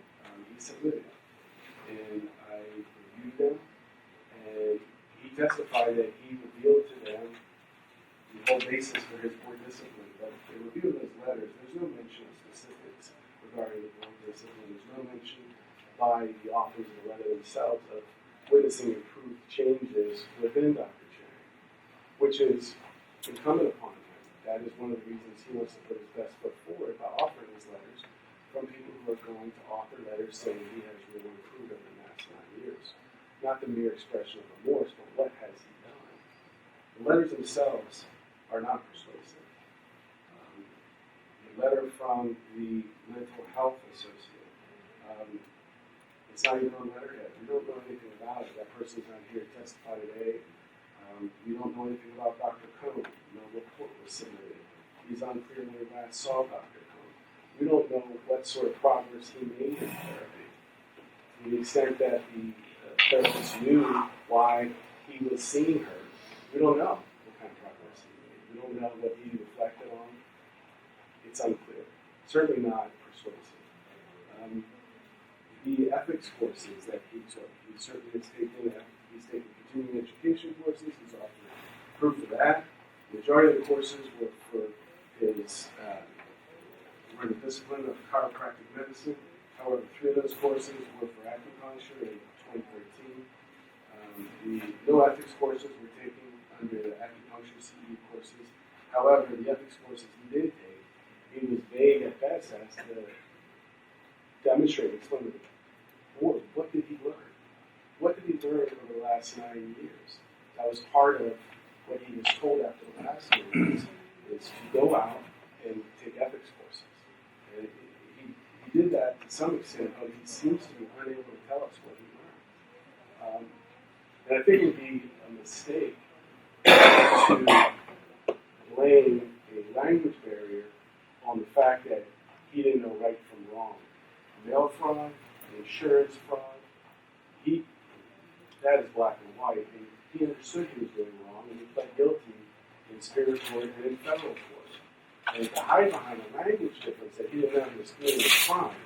he submitted. And I reviewed them, and he testified that he revealed to them the whole basis for his board discipline. But in reviewing those letters, there's no mention of specifics regarding the board discipline. There's no mention by the authors of the letter themselves of witnessing improved changes within Dr. Chang, which is incumbent upon him. That is one of the reasons he wants to put his best foot forward by offering his letters from people who are going to author letters saying he has really improved over the last 9 years. Not the mere expression of remorse, but what has he done? The letters themselves are not persuasive. The letter from the Mental Health Associate, it's not even on letterhead. We don't know anything about it. That person's not here to testify today. We don't know anything about Dr. Cohn. No report was submitted. He's unclear when we last saw Dr. Cohn. We don't know what sort of progress he made in therapy. To the extent that the therapist knew why he was seeing her, we don't know what kind of progress he made. We don't know what he reflected on. It's unclear. Certainly not persuasive. The ethics courses that he took, he certainly has taken. He's taken continuing education courses. He's offered proof of that. The majority of the courses were for his were in the discipline of chiropractic medicine. However, 3 of those courses were for acupuncture in 2013. The no ethics courses were taken under the acupuncture CE courses. However, the ethics courses he did take, he was vague at best as to demonstrate, explain to the board, what did he learn? What did he learn over the last 9 years? That was part of what he was told after the last meeting is to go out and take ethics courses. And he did that to some extent, but he seems to be unable to tell us what he learned. And I think it would be a mistake to blame a language barrier on the fact that he didn't know right from wrong. Mail fraud, insurance fraud, that is black and white. And he understood he was doing wrong, and he pled guilty in spirit court and in federal court. And to hide behind a language difference that he didn't understand the crime,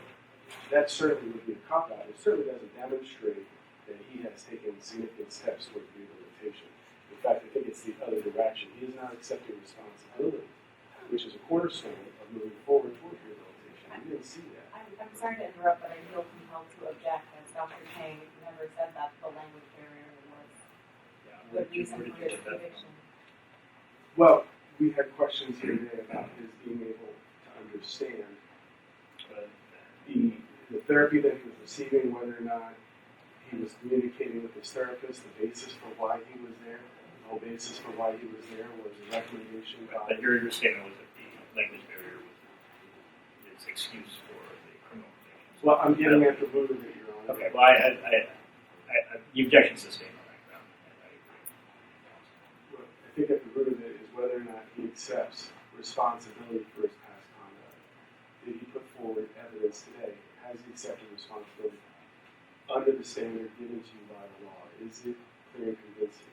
that certainly would be a cop-out. It certainly doesn't demonstrate that he has taken significant steps toward rehabilitation. In fact, I think it's the other direction. He is not accepting responsibility, which is a cornerstone of moving forward toward rehabilitation. We didn't see that. I'm sorry to interrupt, but I feel compelled to object as Dr. Chang never said that the language barrier was the reason for his conviction. Well, we had questions here today about his being able to understand the therapy that he was receiving, whether or not he was communicating with his therapist, the basis for why he was there. The whole basis for why he was there was a recommendation by... But your statement was that the language barrier was his excuse for the criminal convictions. Well, I'm getting at the root of it, Your Honor. Okay, well, the objection's sustained on that ground. I agree. Well, I think at the root of it is whether or not he accepts responsibility for his past conduct. Did he put forward evidence today? Has he accepted responsibility under the standard given to you by the law? Is it clear and convincing?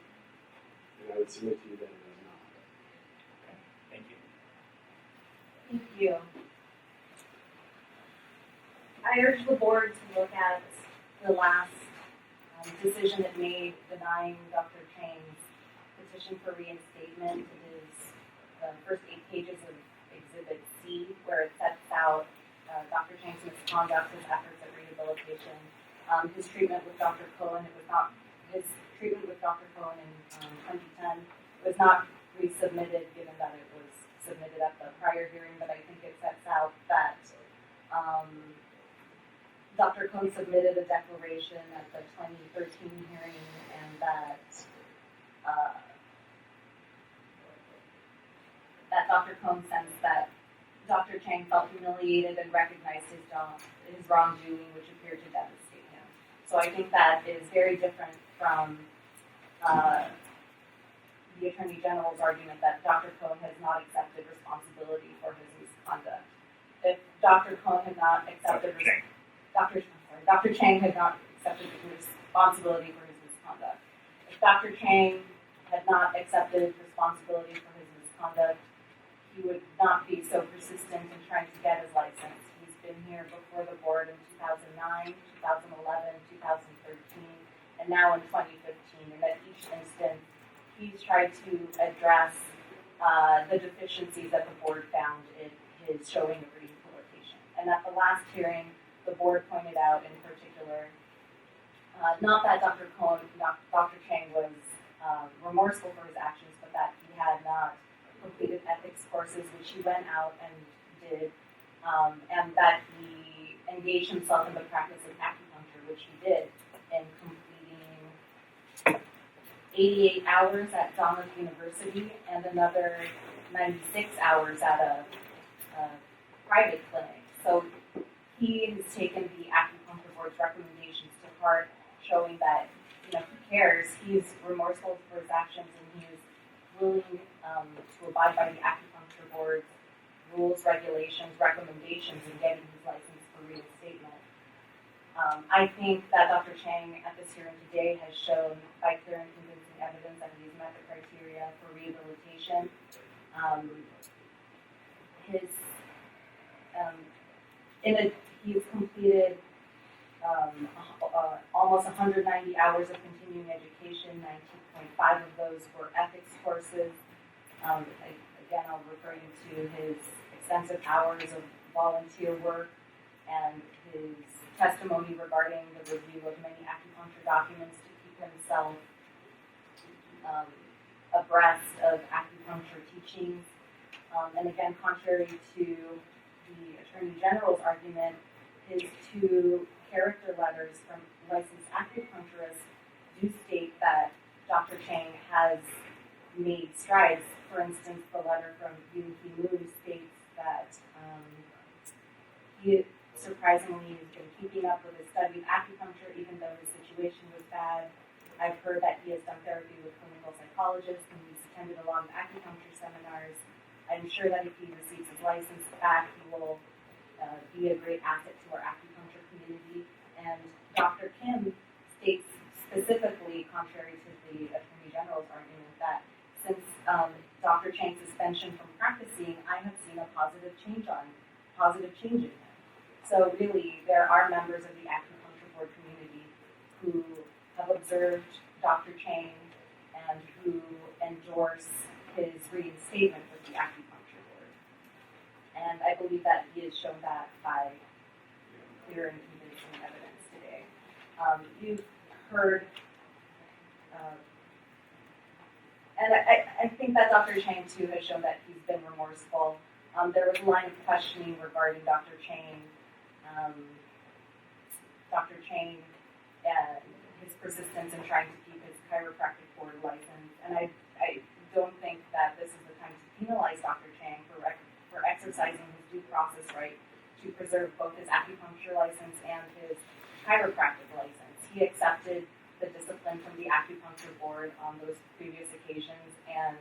And I would submit to you that it is not. Okay, thank you. Thank you. I urge the board to look at the last decision it made denying Dr. Chang's petition for reinstatement. It is the first 8 pages of Exhibit C, where it sets out Dr. Chang's misconduct, his efforts at rehabilitation, his treatment with Dr. Cohen. It was not his treatment with Dr. Cohen in 2010 was not resubmitted, given that it was submitted at the prior hearing. But I think it sets out that Dr. Cohen submitted a declaration at the 2013 hearing, and that that Dr. Cohen sensed that Dr. Chang felt humiliated and recognized his wrongdoing, which appeared to devastate him. So I think that is very different from the Attorney General's argument that Dr. Cohen has not accepted responsibility for his misconduct. If Dr. Cohen had not accepted Dr. Chang had not accepted responsibility for his misconduct. If Dr. Chang had not accepted responsibility for his misconduct, he would not be so persistent in trying to get his license. He's been here before the board in 2009, 2011, 2013, and now in 2015. And at each instance, he's tried to address the deficiencies that the board found in his showing of rehabilitation. And at the last hearing, the board pointed out in particular, not that Dr. Chang was remorseful for his actions, but that he had not completed ethics courses, which he went out and did, and that he engaged himself in the practice of acupuncture, which he did, in completing 88 hours at Dartmouth University and another 96 hours at a private clinic. So he has taken the acupuncture board's recommendations to heart, showing that he cares, he's remorseful for his actions, and he is willing to abide by the acupuncture board's rules, regulations, recommendations in getting his license for reinstatement. I think that Dr. Chang at this hearing today has shown by clear and convincing evidence that he's met the criteria for rehabilitation. He's completed almost 190 hours of continuing education. 19.5 of those were ethics courses. Again, I'll refer you to his extensive hours of volunteer work and his testimony regarding the review of many acupuncture documents to keep himself abreast of acupuncture teachings. And again, contrary to the Attorney General's argument, his 2 character letters from licensed acupuncturists do state that Dr. Chang has made strides. For instance, the letter from Yoon Ki Moon states that he surprisingly has been keeping up with his study of acupuncture even though his situation was bad. I've heard that he has done therapy with clinical psychologists and he's attended a lot of acupuncture seminars. I'm sure that if he receives his license back, he will be a great asset to our acupuncture community. And Dr. Kim states specifically, contrary to the Attorney General's argument, that since Dr. Chang's suspension from practicing, I have seen a positive change in him. So really, there are members of the acupuncture board community who have observed Dr. Chang and who endorse his reinstatement with the acupuncture board. And I believe that he has shown that by clear and convincing evidence today. You've heard, and I think that Dr. Chang too has shown that he's been remorseful. There was a line of questioning regarding Dr. Chang and his persistence in trying to keep his chiropractic board license. And I don't think that this is the time to penalize Dr. Chang for exercising his due process right to preserve both his acupuncture license and his chiropractic license. He accepted the discipline from the acupuncture board on those previous occasions, and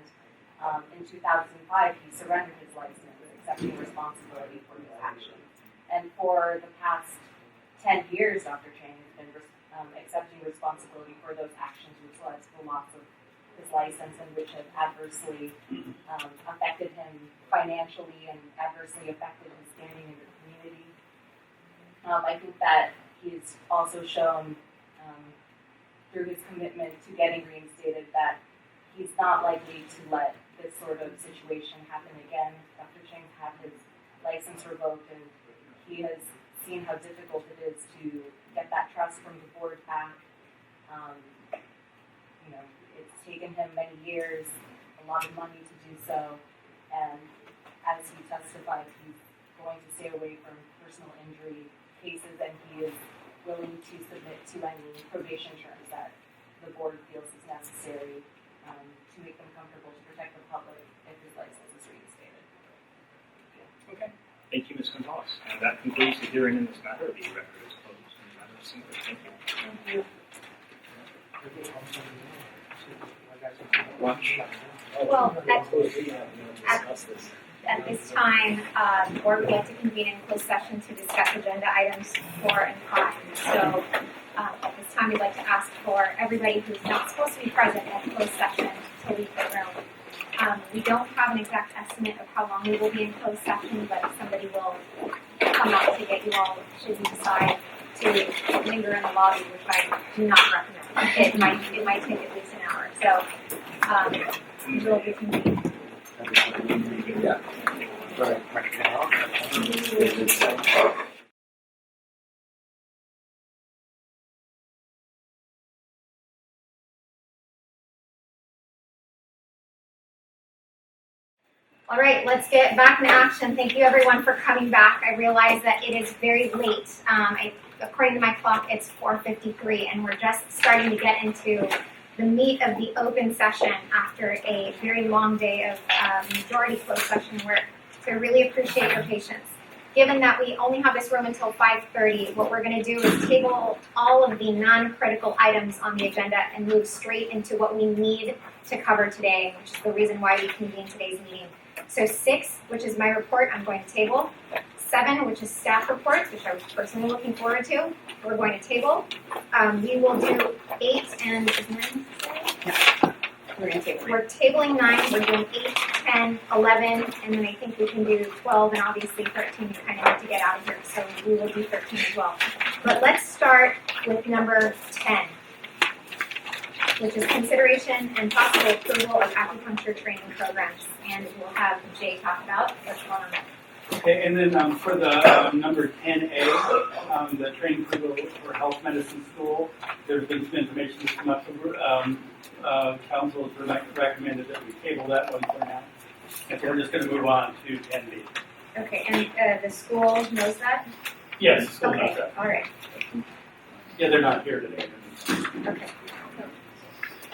in 2005 he surrendered his license, accepting responsibility for his actions. And for the past 10 years, Dr. Chang has been accepting responsibility for those actions which led to the loss of his license and which have adversely affected him financially and adversely affected his standing in the community. I think that he's also shown through his commitment to getting reinstated that he's not likely to let this sort of situation happen again. Dr. Chang had his license revoked and he has seen how difficult it is to get that trust from the board back. It's taken him many years, a lot of money to do so, and as he testified, he's going to stay away from personal injury cases, and he is willing to submit to any probation terms that the board feels is necessary to make them comfortable to protect the public if his license is reinstated. Okay. Thank you, Ms. Gonzalez. And that concludes the hearing in this matter. The record is closed in the matter of Singer. Thank you. Watch. Well, at this time, the board would like to convene in closed session to discuss agenda items 4 and 5. So at this time, we'd like to ask for everybody who's not supposed to be present at closed session to leave the room. We don't have an exact estimate of how long we will be in closed session, but somebody will come up to get you all should you decide to linger in the lobby, which I do not recommend. It might take at least an hour. So we will be convened. Yeah. Right now. All right, let's get back in action. Thank you everyone for coming back. I realize that it is very late. According to my clock, it's 4:53, and we're just starting to get into the meat of the open session after a very long day of majority closed session work. So I really appreciate your patience. Given that we only have this room until 5:30, what we're going to do is table all of the non-critical items on the agenda and move straight into what we need to cover today, which is the reason why we convened today's meeting. So 6, which is my report, I'm going to table. 7, which is staff reports, which I was personally looking forward to, we're going to table. We will do 8 and is 9? We're going to table. We're tabling 9, we're doing 8, 10, 11, and then I think we can do 12, and obviously 13 we kind of need to get out of here, so we will do 13 as well. But let's start with number 10, which is consideration and possible approval of acupuncture training programs. And we'll have Jay talk about what's going on. Okay, and then for the number 10A, the training for health medicine school, there's been some information that's come up. Council has recommended that we table that one for now. And so we're just going to move on to 10B. Okay, and the school knows that? Yes, school knows Okay, that. all right, Yeah, they're not here today. okay.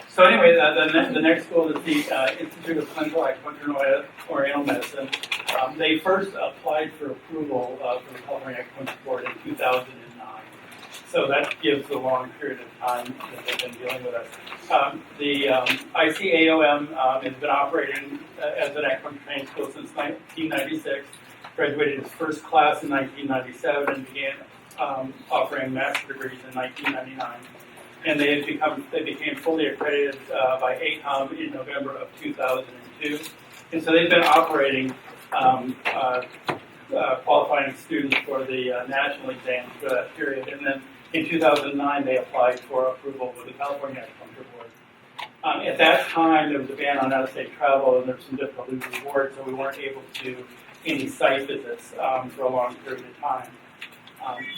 So anyway, the next school is the Institute of Clinical Acupuncture and Oriental Medicine. They first applied for approval for the California Acupuncture Board in 2009. So that gives the long period of time that they've been dealing with us. The ICAOM has been operating as an acupuncture training school since 1996, graduated its first class in 1997, and began offering master's degrees in 1999. And they became fully accredited by ACOM in November of 2002. And so they've been operating qualifying students for the national exams for that period. And then in 2009, they applied for approval with the California Acupuncture Board. At that time, there was a ban on out-of-state travel, and there was some difficulty with the board, so we weren't able to do any site visits for a long period of time.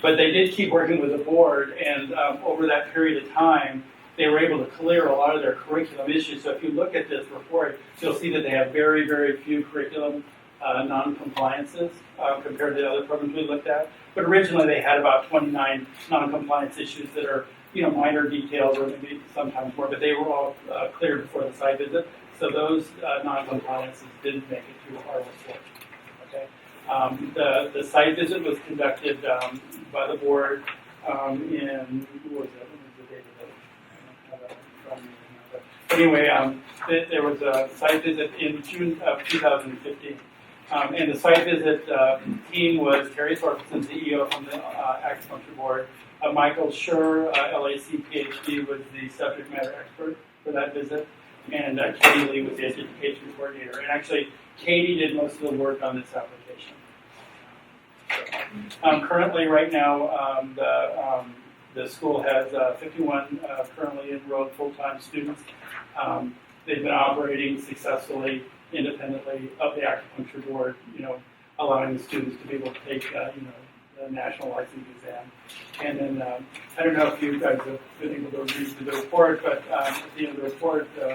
But they did keep working with the board, and over that period of time, they were able to clear a lot of their curriculum issues. So if you look at this report, you'll see that they have very, very few curriculum non-compliances compared to the other programs we looked at. But originally, they had about 29 non-compliance issues that are, minor details or maybe sometimes more, but they were all cleared before the site visit. So those non-compliances didn't make it through our report. Okay. The site visit was conducted by the board in, what was that? When was the date of that? I don't have that in front of me now, but anyway, there was a site visit in June of 2015. And the site visit team was Terry Thorpenson, CEO from the Acupuncture Board. Michael Schur, LAC PhD, was the subject matter expert for that visit. And Katie Lee was the education coordinator. And actually, Katie did most of the work on this application. Currently, right now, the school has 51 currently enrolled full-time students. They've been operating successfully, independently of the Acupuncture Board, allowing the students to be able to take, the national license exam. And then, I don't know if you guys have been able to read the report, but at the end of the report, the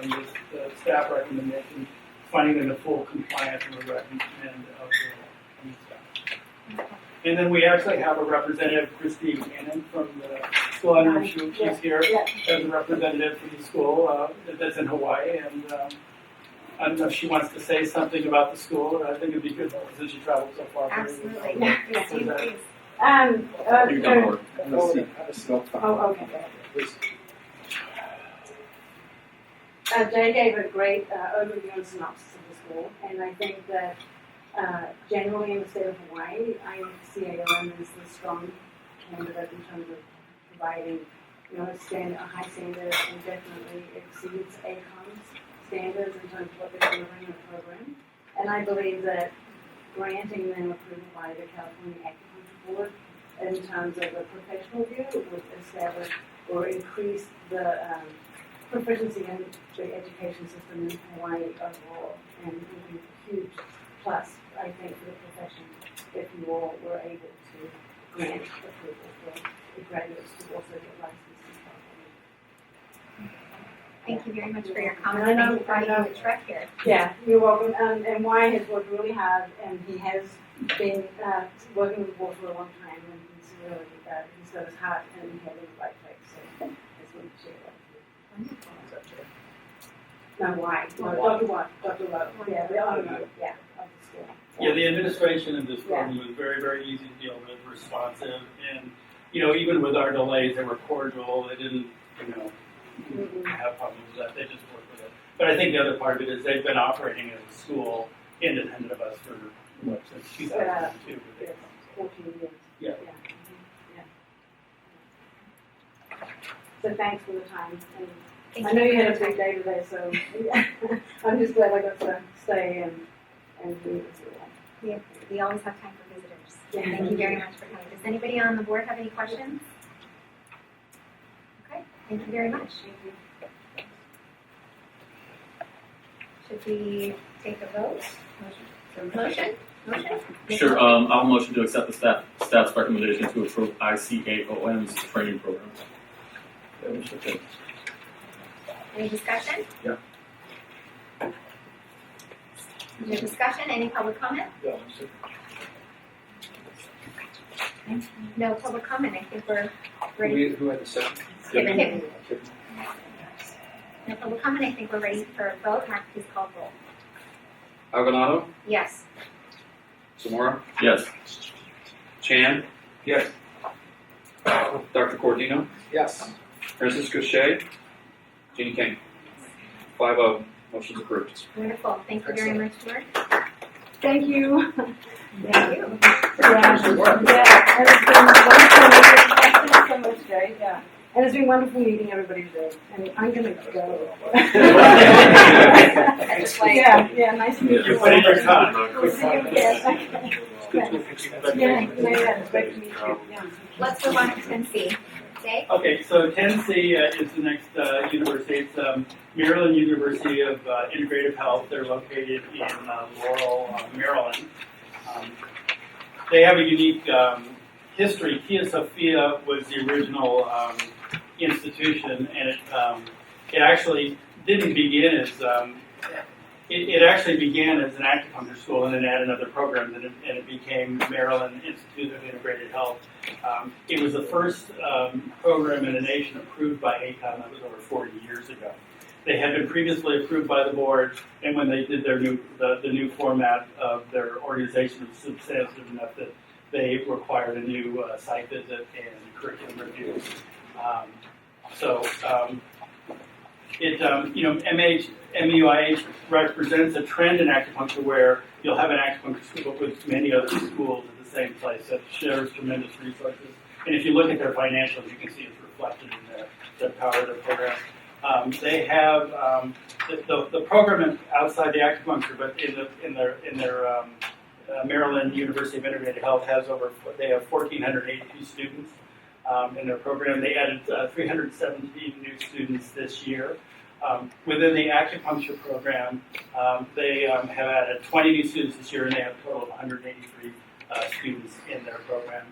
staff recommendation finding them in full compliance and would recommend approval from the staff. And then we actually have a representative, Christy Cannon, from the school. I don't know if she's here as a representative from the school that's in Hawaii. And I don't know if she wants to say something about the school. I think it'd be good since she traveled so far. Absolutely. Yes, you please. You come over. Oh, okay. Jay gave a great overview and synopsis of the school, and I think that generally in the state of Hawaii, ICAOM is the strong candidate in terms of providing, a high standard and definitely exceeds ACOM's standards in terms of what they're delivering in the program. And I believe that granting them approval by the California Acupuncture Board in terms of a professional view would establish or increase the proficiency in the education system in Hawaii overall, and would be a huge plus, I think, for the profession if you all were able to grant approval for the graduates to also get licensed in California. Thank you very much for your comments. Thank you for having the trek here. Yeah, you're welcome. And Wyatt has worked really hard, and he has been working with the board for a long time, and he's really he's got his heart and head in the right place. So I just wanted to share that with you. No, why? No, Dr. Watt, Dr. Lowe. Yeah, the owner, of the school. Yeah, the administration of this program was very, very easy to deal with, responsive, and even with our delays, they were cordial. They didn't, have problems with that. They just worked with it. But I think the other part of it is they've been operating as a school independent of us for since 2002. Yes, 14 years. Yeah. So thanks for the time. And Thank I know you had a for your big day today, so I'm just glad I got to stay and do this. time. We always have time for visitors. Yeah. Thank you very much for coming. Does anybody on the board have any questions? Okay, thank you very much. Should we take a vote? Motion? Motion? Sure, I'll motion to accept the staff's recommendation to approve ICAOM's training program. Any discussion? Yeah. No discussion? Any public comment? No public comment. I think we're ready. Who had the second? Kevin. No public comment. I think we're ready for a vote. Mark, please call roll. Alvarado, Yes. Zamora, Yes. Chan, Yes. Dr. Cordino, Yes. Francisco Shea, Jeannie King. 5-0, motion's approved. Wonderful. Thank you very much, Mark. Thank you. Thank you. Yeah, and it's been wonderful. Thank you so much, Jay. Yeah. And it's been wonderful meeting everybody today. And I'm going to go. I just like. Yeah, nice to meet you. You put in your time. We'll see you again. Yeah, it's great to meet you. Yeah. Let's move on to 10C. Jay? Okay, so 10C is the next university. It's Maryland University of Integrative Health. They're located in Laurel, Maryland. They have a unique history. Tia Sophia was the original institution, and it actually didn't begin as it actually began as an acupuncture school, and then added other programs, and it became Maryland Institute of Integrated Health. It was the first program in the nation approved by ACOM. That was over 40 years ago. They had been previously approved by the board, and when they did their the new format of their organization, it was substantive enough that they required a new site visit and curriculum review. MUIH represents a trend in acupuncture where you'll have an acupuncture school with many other schools at the same place that shares tremendous resources. And if you look at their financials, you can see it's reflected in the power of their program. They have the program outside the acupuncture, but in their Maryland University of Integrated Health they have 1,482 students in their program. They added 317 new students this year. Within the acupuncture program, they have added 20 new students this year, and they have a total of 183 students in their program.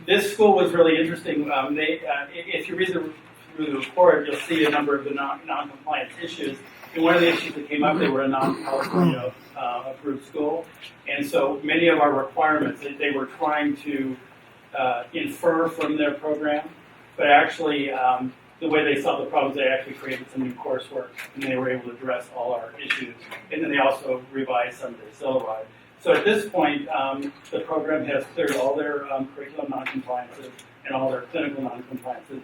This school was really interesting. If you read through the report, you'll see a number of the non-compliance issues. And one of the issues that came up, they were a non-California approved school. And so many of our requirements, they were trying to infer from their program, but actually the way they solved the problems, they actually created some new coursework, and they were able to address all our issues. And then they also revised some of their syllabi. So at this point, the program has cleared all their curriculum non-compliances and all their clinical non-compliances.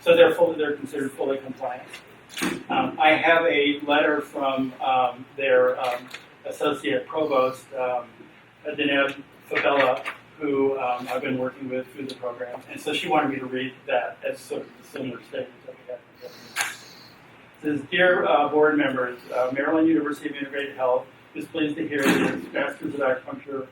So they're considered fully compliant. I have a letter from their associate provost, Deneb Fabella, who I've been working with through the program. And so she wanted me to read that as sort of a similar statement that we have. It says, Dear board members, Maryland University of Integrated Health is pleased to hear that its Masters of Acupuncture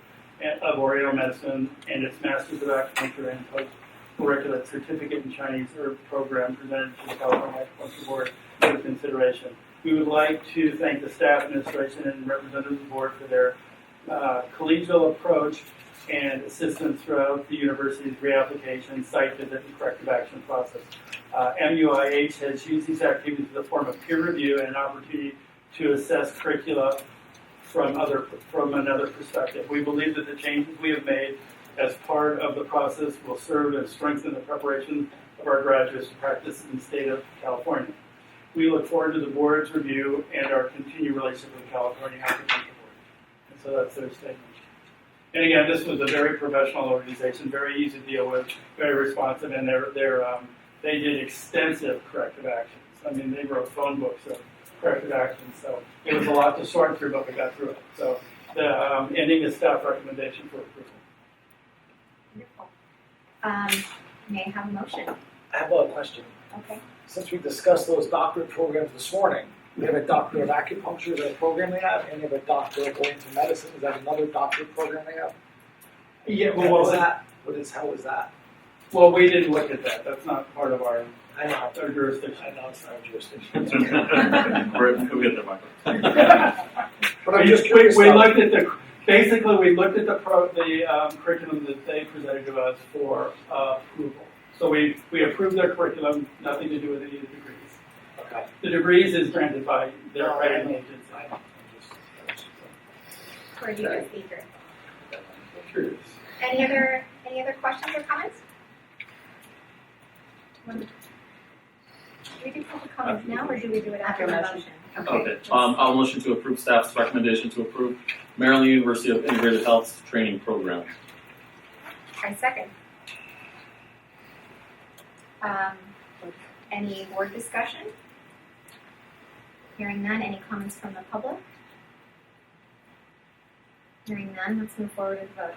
of Oriental Medicine and its Masters of Acupuncture and Post-Curricular Certificate in Chinese Herb program presented to the California Acupuncture Board for consideration. We would like to thank the staff, administration, and representatives of the board for their collegial approach and assistance throughout the university's reapplication, site visit, and corrective action process. MUIH has used these activities as a form of peer review and an opportunity to assess curricula from another perspective. We believe that the changes we have made as part of the process will serve and strengthen the preparation of our graduates to practice in the state of California. We look forward to the board's review and our continued relationship with the California Acupuncture Board. And so that's their statement. And again, this was a very professional organization, very easy to deal with, very responsive, and they did extensive corrective actions. I mean, they wrote phone books of corrective actions, so it was a lot to sort through, but we got through it. So the ending is staff recommendation for approval. Wonderful. May I have a motion? I have a question. Okay. Since we discussed those doctorate programs this morning, we have a doctor of acupuncture, is that a program they have, and we have a doctor of Oriental Medicine, is that another doctorate program they have? Yeah, How is that? Well, we didn't look at that. That's not part of our jurisdiction. I know it's not our jurisdiction. We'll get there, Michael. But I'm just curious. We looked at basically, we looked at the curriculum that they presented to us for approval. So we approved their curriculum, nothing to do with any of the degrees. Okay. The degrees is granted by their accrediting agency. For you as speaker. Curious. Any other questions or comments? Do we do public comments now, or do we do it after the motion? Okay. I'll motion to approve staff's recommendation to approve Maryland University of Integrated Health Training Program. I second. Any board discussion? Hearing none, any comments from the public? Hearing none, let's move forward with the vote.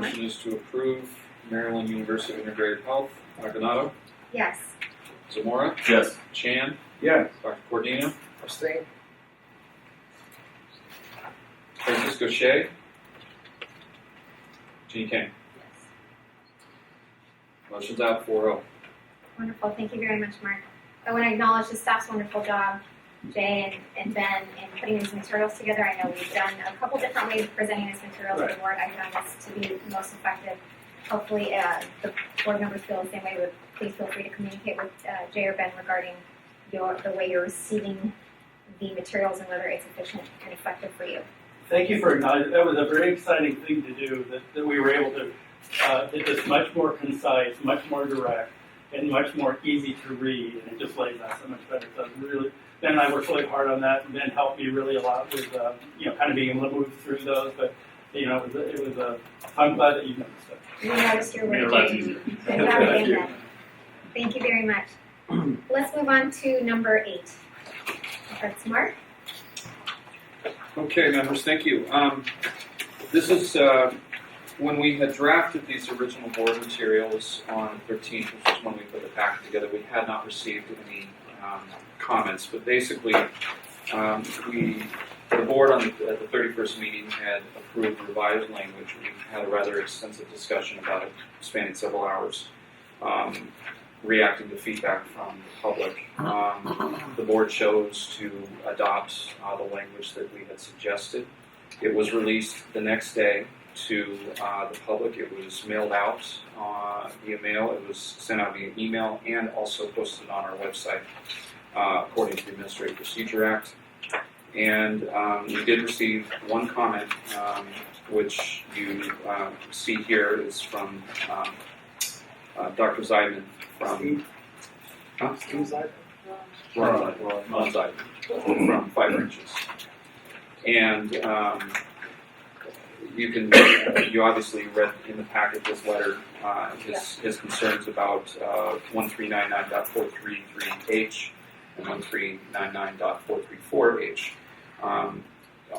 Motion is to approve Maryland University of Integrated Health. Maldonado, Yes. Zamora, Yes. Chan, Yes. Dr. Cordino, Abstain? Francisco Shea, Jeannie King. Motion's out 4-0. Wonderful, thank you very much, Mark. I want to acknowledge the staff's wonderful job, Jay and Ben, in putting these materials together. I know we've done a couple different ways of presenting this material to the board. I've done this to be most effective. Hopefully, the board members feel the same way, but please feel free to communicate with Jay or Ben regarding the way you're receiving the materials and whether it's efficient and effective for you. Thank you for acknowledging. That was a very exciting thing to do, that we were able to get this much more concise, much more direct, and much more easy to read, and it just lays out so much better. So really, Ben and I worked really hard on that, and Ben helped me really a lot with, kind of being able to move through those, but, I'm glad that you noticed that. We noticed your Made it a work, lot Jay. easier. Good job getting that. Thank you very much. Let's move on to number 8. That's Mark. Okay, members, thank you. This is when we had drafted these original board materials on the 13th, which was when we put the packet together. We had not received any comments, but basically, the board at the 31st meeting had approved revised language. We had a rather extensive discussion about it, spanning several hours, reacting to feedback from the public. The board chose to adopt the language that we had suggested. It was released the next day to the public. It was mailed out via mail. It was sent out via email and also posted on our website according to the Administrative Procedure Act. And we did receive one comment, which you see here is from Dr. Zeidman from Ron Zeidman from Fiber Inches. And you obviously read in the packet this letter, his concerns about 1399.433H and 1399.434H.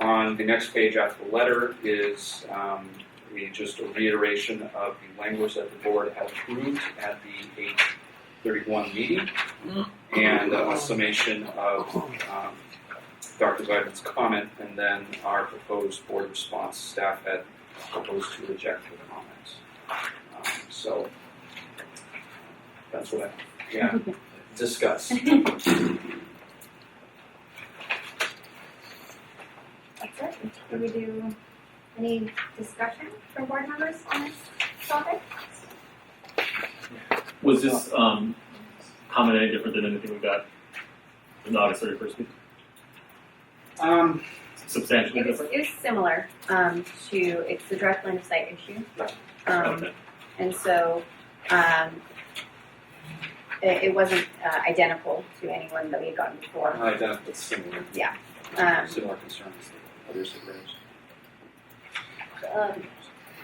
On the next page after the letter is just a reiteration of the language that the board had approved at the 8/31 meeting, and a summation of Dr. Zeidman's comment, and then our proposed board response. Staff had proposed to reject the comments. So that's what I discuss. That's it. Do we do any discussion from board members on this topic? Was this comment any different than anything we got in the August 31st meeting? Substantially different? It was similar it's the direct line of sight issue. Okay. And so it wasn't identical to anyone that we had gotten before. Identical, but similar. Yeah. Similar concerns that others have raised.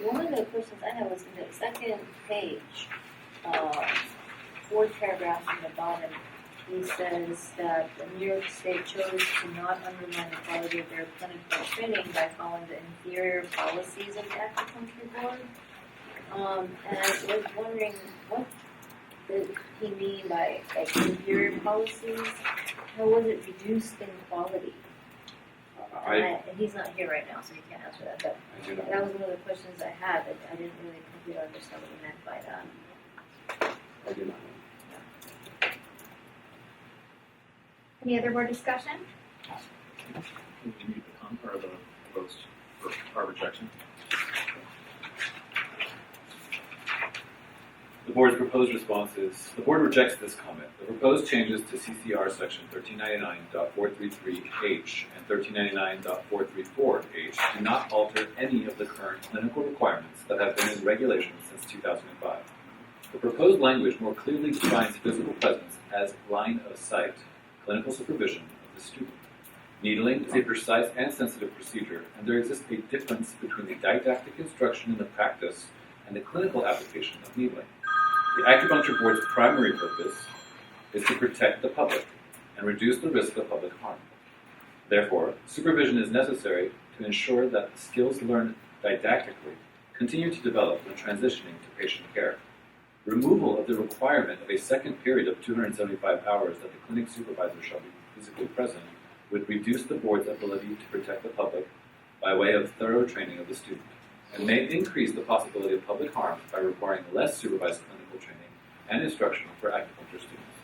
One of the questions I had was in the second page, fourth paragraph from the bottom. He says that the New York State chose to not undermine the quality of their clinical training by following the inferior policies of the Acupuncture Board. And I was wondering, what did he mean by inferior policies? How was it reduced in quality? And he's not here right now, so he can't answer that. But I do not. that was one of the questions I had. I didn't really completely understand what he meant by that. I do not know. Any other board discussion? Can you read the comment or the post? for our rejection. The board's proposed response is, the board rejects this comment. The proposed changes to CCR section 1399.433H and 1399.434H do not alter any of the current clinical requirements that have been in regulations since 2005. The proposed language more clearly defines physical presence as line of sight, clinical supervision of the student. Needling is a precise and sensitive procedure, and there exists a difference between the didactic instruction in the practice and the clinical application of needling. The Acupuncture Board's primary purpose is to protect the public and reduce the risk of public harm. Therefore, supervision is necessary to ensure that the skills learned didactically continue to develop when transitioning to patient care. Removal of the requirement of a second period of 275 hours that the clinic supervisor shall be physically present would reduce the board's ability to protect the public by way of thorough training of the student, and may increase the possibility of public harm by requiring less supervised clinical training and instruction for acupuncture students.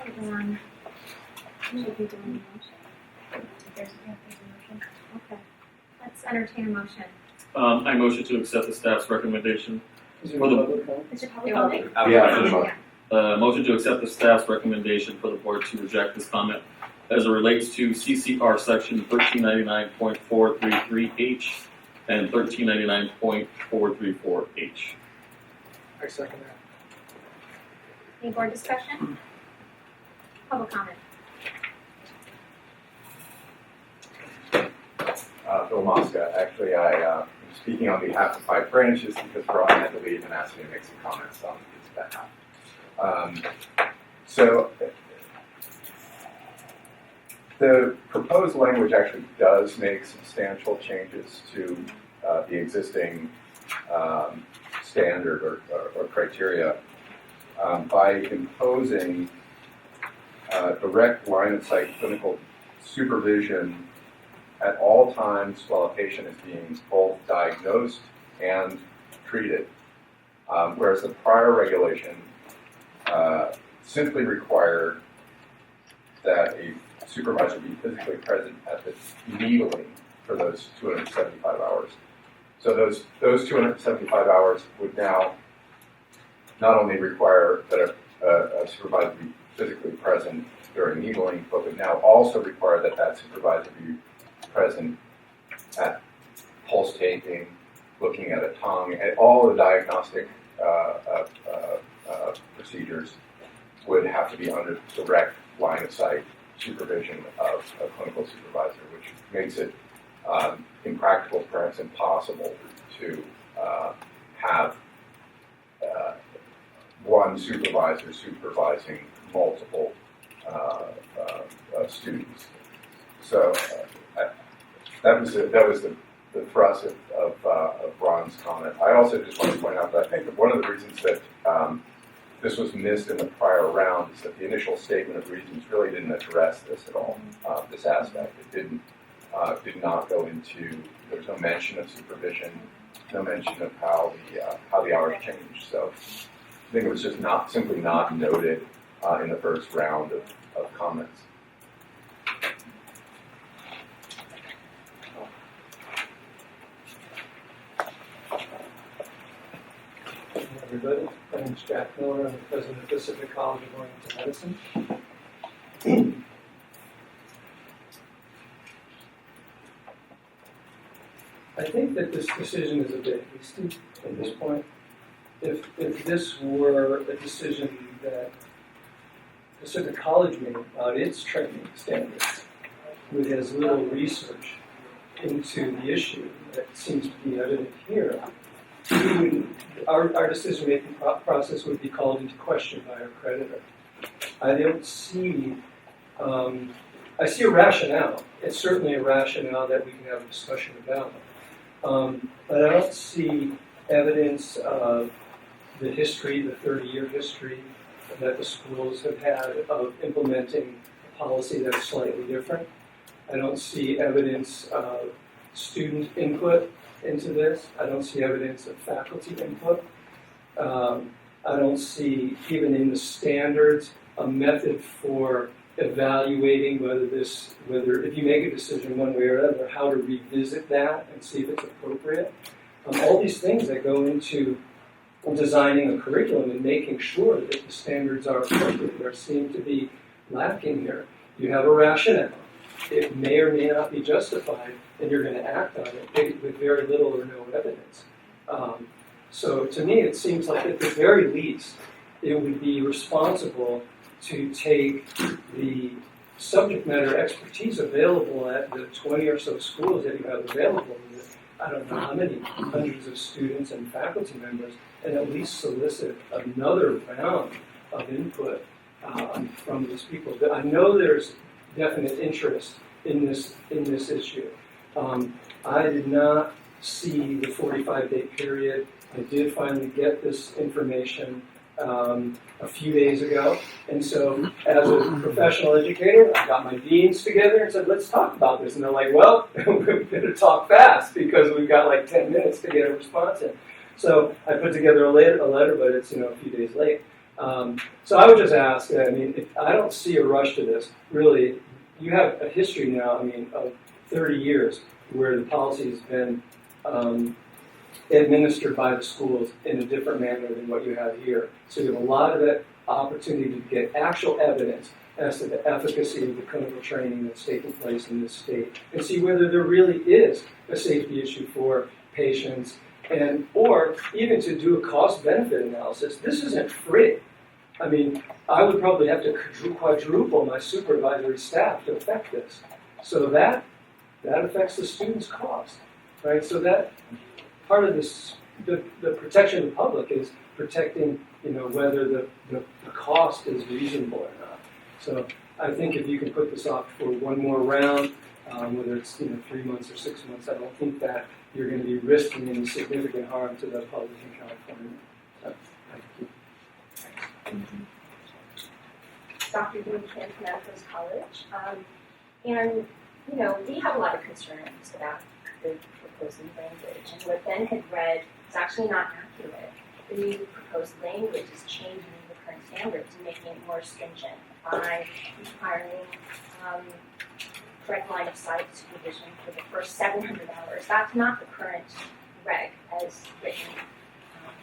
Everyone should be doing a motion. There's a motion. Okay. Let's entertain a motion. I motion to accept the staff's recommendation. Is there For the- public comment? Is it public comment? Motion to accept the staff's recommendation for the board to reject this comment as it relates to CCR section 1399.433H and 1399.434H. I second that. Any board discussion? Public comment. Bill Mosca. Actually, I'm speaking on behalf of 5 branches because Ron had to leave and asked me to make some comments on his behalf. So the proposed language actually does make substantial changes to the existing standard or criteria by imposing direct line of sight clinical supervision at all times while a patient is being both diagnosed and treated. Whereas the prior regulation simply required that a supervisor be physically present at the needling for those 275 hours. So those 275 hours would now not only require that a supervisor be physically present during needling, but would now also require that that supervisor be present at pulse taking, looking at a tongue, and all the diagnostic procedures would have to be under direct line of sight supervision of a clinical supervisor, which makes it impractical, perhaps impossible, to have one supervisor supervising multiple students. So that was the thrust of Ron's comment. I also just want to point out that I think that one of the reasons that this was missed in the prior round is that the initial statement of reasons really didn't address this at all, this aspect. It did not go into, there was no mention of supervision, no mention of how the hours changed. So I think it was just simply not noted in the first round of comments. Everybody, my name is Jack Miller. I'm the president of Pacific College of Oriental Medicine. I think that this decision is a bit hasty at this point. If this were a decision that Pacific College made about its training standards with as little research into the issue that seems to be evident here, our decision-making process would be called into question by our creditor. I don't see, I see a rationale. It's certainly a rationale that we can have a discussion about. But I don't see evidence of the history, the 30-year history that the schools have had of implementing a policy that's slightly different. I don't see evidence of student input into this. I don't see evidence of faculty input. I don't see, even in the standards, a method for evaluating whether if you make a decision one way or another, how to revisit that and see if it's appropriate. All these things that go into designing a curriculum and making sure that the standards are appropriate there seem to be lacking here. You have a rationale. It may or may not be justified, and you're going to act on it with very little or no evidence. So to me, it seems like at the very least, it would be responsible to take the subject matter expertise available at the 20 or so schools that you have available, I don't know how many hundreds of students and faculty members, and at least solicit another round of input from these people. I know there's definite interest in this issue. I did not see the 45-day period. I did finally get this information a few days ago, and so as a professional educator, I got my deans together and said, let's talk about this. And they're like, well, we better talk fast because we've got like 10 minutes to get a response in. So I put together a letter, but it's a few days late. So I would just ask, I don't see a rush to this. Really, you have a history now, of 30 years where the policy has been administered by the schools in a different manner than what you have here. So you have a lot of that opportunity to get actual evidence as to the efficacy of the clinical training that's taking place in this state and see whether there really is a safety issue for patients or even to do a cost-benefit analysis. This isn't free. I would probably have to quadruple my supervisory staff to affect this. So that affects the students' cost, right? So that part of this, the protection of the public is protecting, whether the cost is reasonable or not. So I think if you can put this off for one more round, whether it's 3 months or 6 months, I don't think that you're going to be risking any significant harm to the public in California. Thank you. Dr. Boone Kim from Adams College. And, we have a lot of concerns about the proposed language. And what Ben had read is actually not accurate. The new proposed language is changing the current standards and making it more stringent by requiring correct line of sight supervision for the first 700 hours. That's not the current reg as written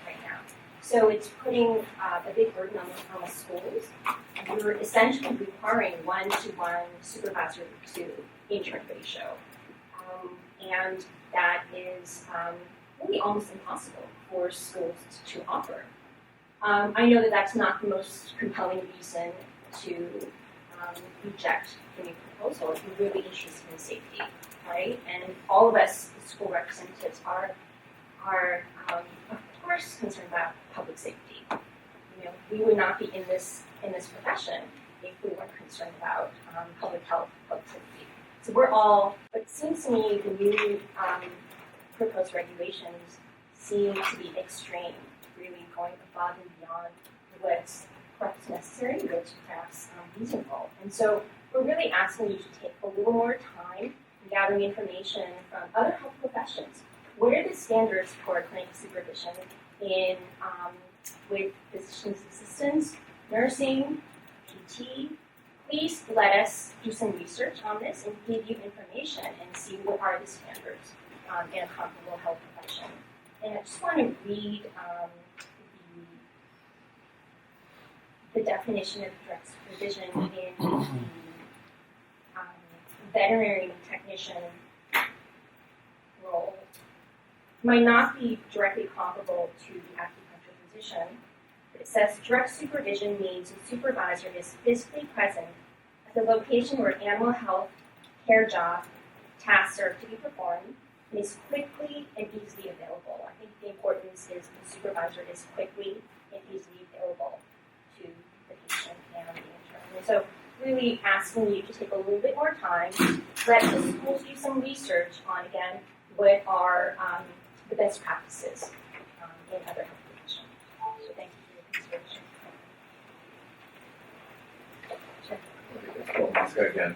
right now. So it's putting a big burden on the schools. We're essentially requiring one-to-one supervisor to intern ratio. And that is really almost impossible for schools to offer. I know that that's not the most compelling reason to reject the new proposal. If you're really interested in safety, right? And all of us, the school representatives, are of course concerned about public safety. We would not be in this profession if we weren't concerned about public health, public safety. So we're all, but it seems to me the new proposed regulations seem to be extreme, really going above and beyond what's perhaps necessary, what's perhaps reasonable. And so we're really asking you to take a little more time in gathering information from other health professions. What are the standards for clinical supervision in with physician's assistants, nursing, PT? Please let us do some research on this and give you information and see what are the standards in a comparable health profession. And I just want to read the definition of direct supervision in the veterinary technician role. Might not be directly comparable to the acupuncture physician. It says direct supervision means a supervisor is physically present at the location where animal health care job tasks are to be performed and is quickly and easily available. I think the importance is the supervisor is quickly and easily available to the patient and the intern. And so really asking you to take a little bit more time, let the schools do some research on, again, what are the best practices in other health professions. So thank you for your consideration. Well, once again,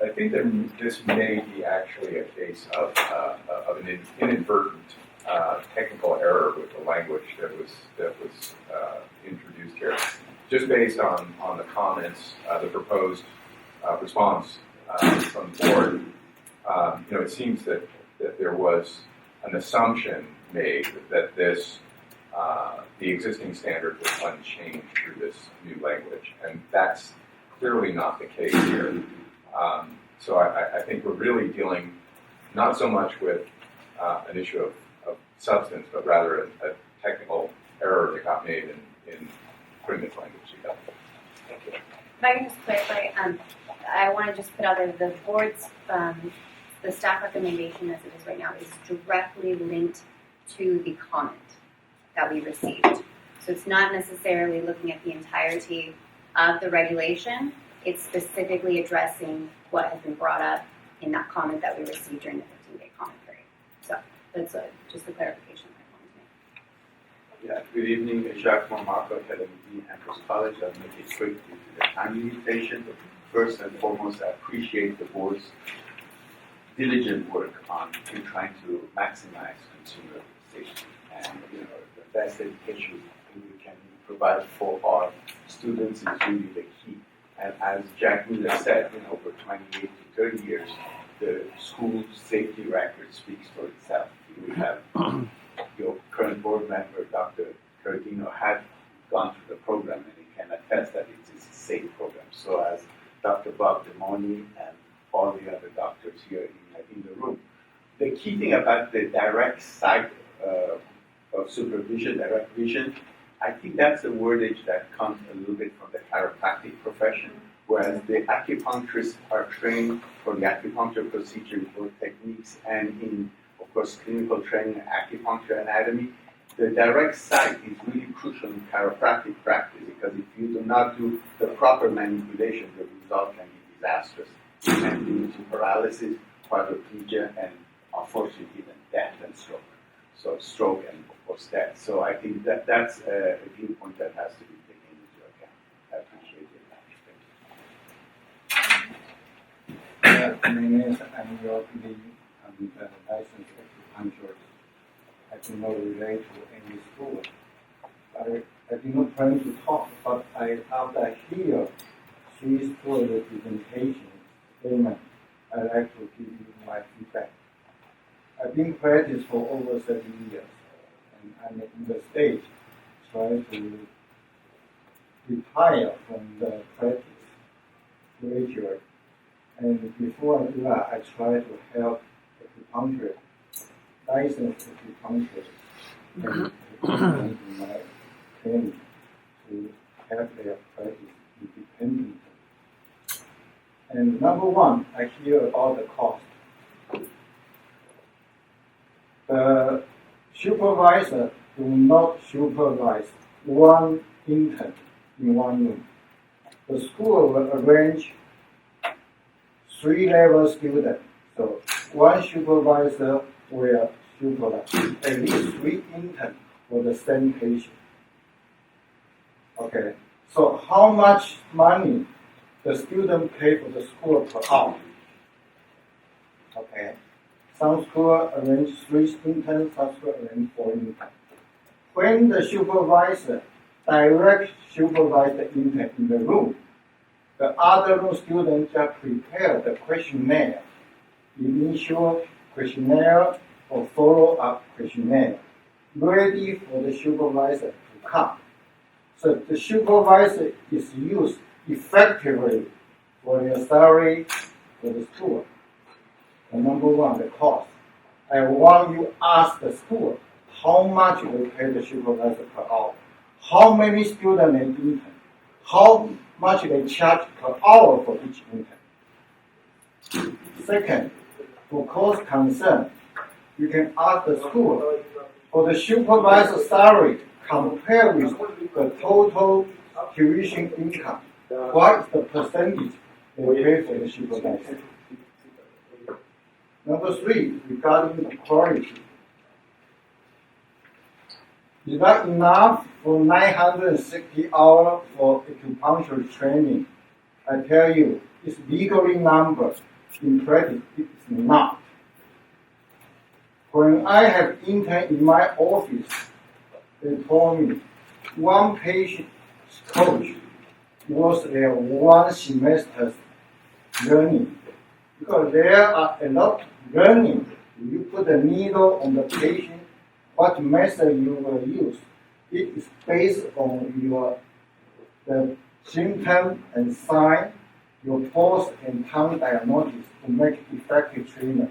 I think that this may be actually a case of an inadvertent technical error with the language that was introduced here, just based on the comments, the proposed response from the board. It seems that there was an assumption made that this the existing standard was unchanged through this new language, and that's clearly not the case here. So I think we're really dealing not so much with an issue of substance, but rather a technical error that got made in putting this language together. Thank you. If I can just clarify, I want to just put out there the board's, the staff recommendation as it is right now is directly linked to the comment that we received. So it's not necessarily looking at the entirety of the regulation. It's specifically addressing what has been brought up in that comment that we received during the 15-day comment period. So that's just a clarification I wanted to make. Yeah, good evening. Jacques Marco, Academy Dean, Amherst College. I'll make it quick due to the time limitation. First and foremost, I appreciate the board's diligent work in trying to maximize consumer safety. And the best education we can provide for our students is really the key. And as Jack Miller said, over 28 to 30 years, the school safety record speaks for itself. We have your current board member, Dr. Cardino, had gone through the program, and he can attest that it is a safe program. So as Dr. Bob Demoni and all the other doctors here in the room. The key thing about the direct side of supervision, direct vision, I think that's a wordage that comes a little bit from the chiropractic profession, whereas the acupuncturists are trained for the acupuncture procedure, for techniques, and in, of course, clinical training, acupuncture anatomy. The direct site is really crucial in chiropractic practice because if you do not do the proper manipulation, the result can be disastrous. It can lead to paralysis, quadriplegia, and unfortunately even death and stroke. So stroke and of course death. So I think that's a viewpoint that has to be taken into account. I appreciate it. My name is Andrew Lee. I'm the licensed acupuncturist. I do not relate to any school. I do not plan to talk, but after I hear 3 school presentation statement, I'd like to give you my feedback. I've been practicing for over 30 years, and I'm in the stage trying to retire from the practice graduate. And before I do that, I try to help acupuncture, licensed acupuncturists, and my training to help their practice independently. And number one, I hear about the cost. The supervisor do not supervise one intern in one room. The school will arrange 3-level students. So one supervisor will supervise at least 3 interns for the same patient. Okay, so how much money the student pay for the school per hour? Okay, some school arrange 3 interns, some school arrange 4 interns. When the supervisor direct supervise the intern in the room, the other room students just prepare the questionnaire, initial questionnaire or follow-up questionnaire, ready for the supervisor to come. So the supervisor is used effectively for their salary for the school. And number one, the cost. I want you to ask the school how much they pay the supervisor per hour, how many students they intern, how much they charge per hour for each intern. Second, for cost concern, you can ask the school for the supervisor salary compared with the total tuition income. What is the percentage they pay for the supervisor? Number 3, regarding the quality. Is that enough for 960 hours for acupuncture training? I tell you, it's legally numbered. In practice, it's not. When I have intern in my office, they told me one patient's coach was their one semester's learning. Because there are a lot of learning. You put the needle on the patient, what method you will use. It is based on the symptom and sign, your pulse and tongue diagnosis to make effective treatment.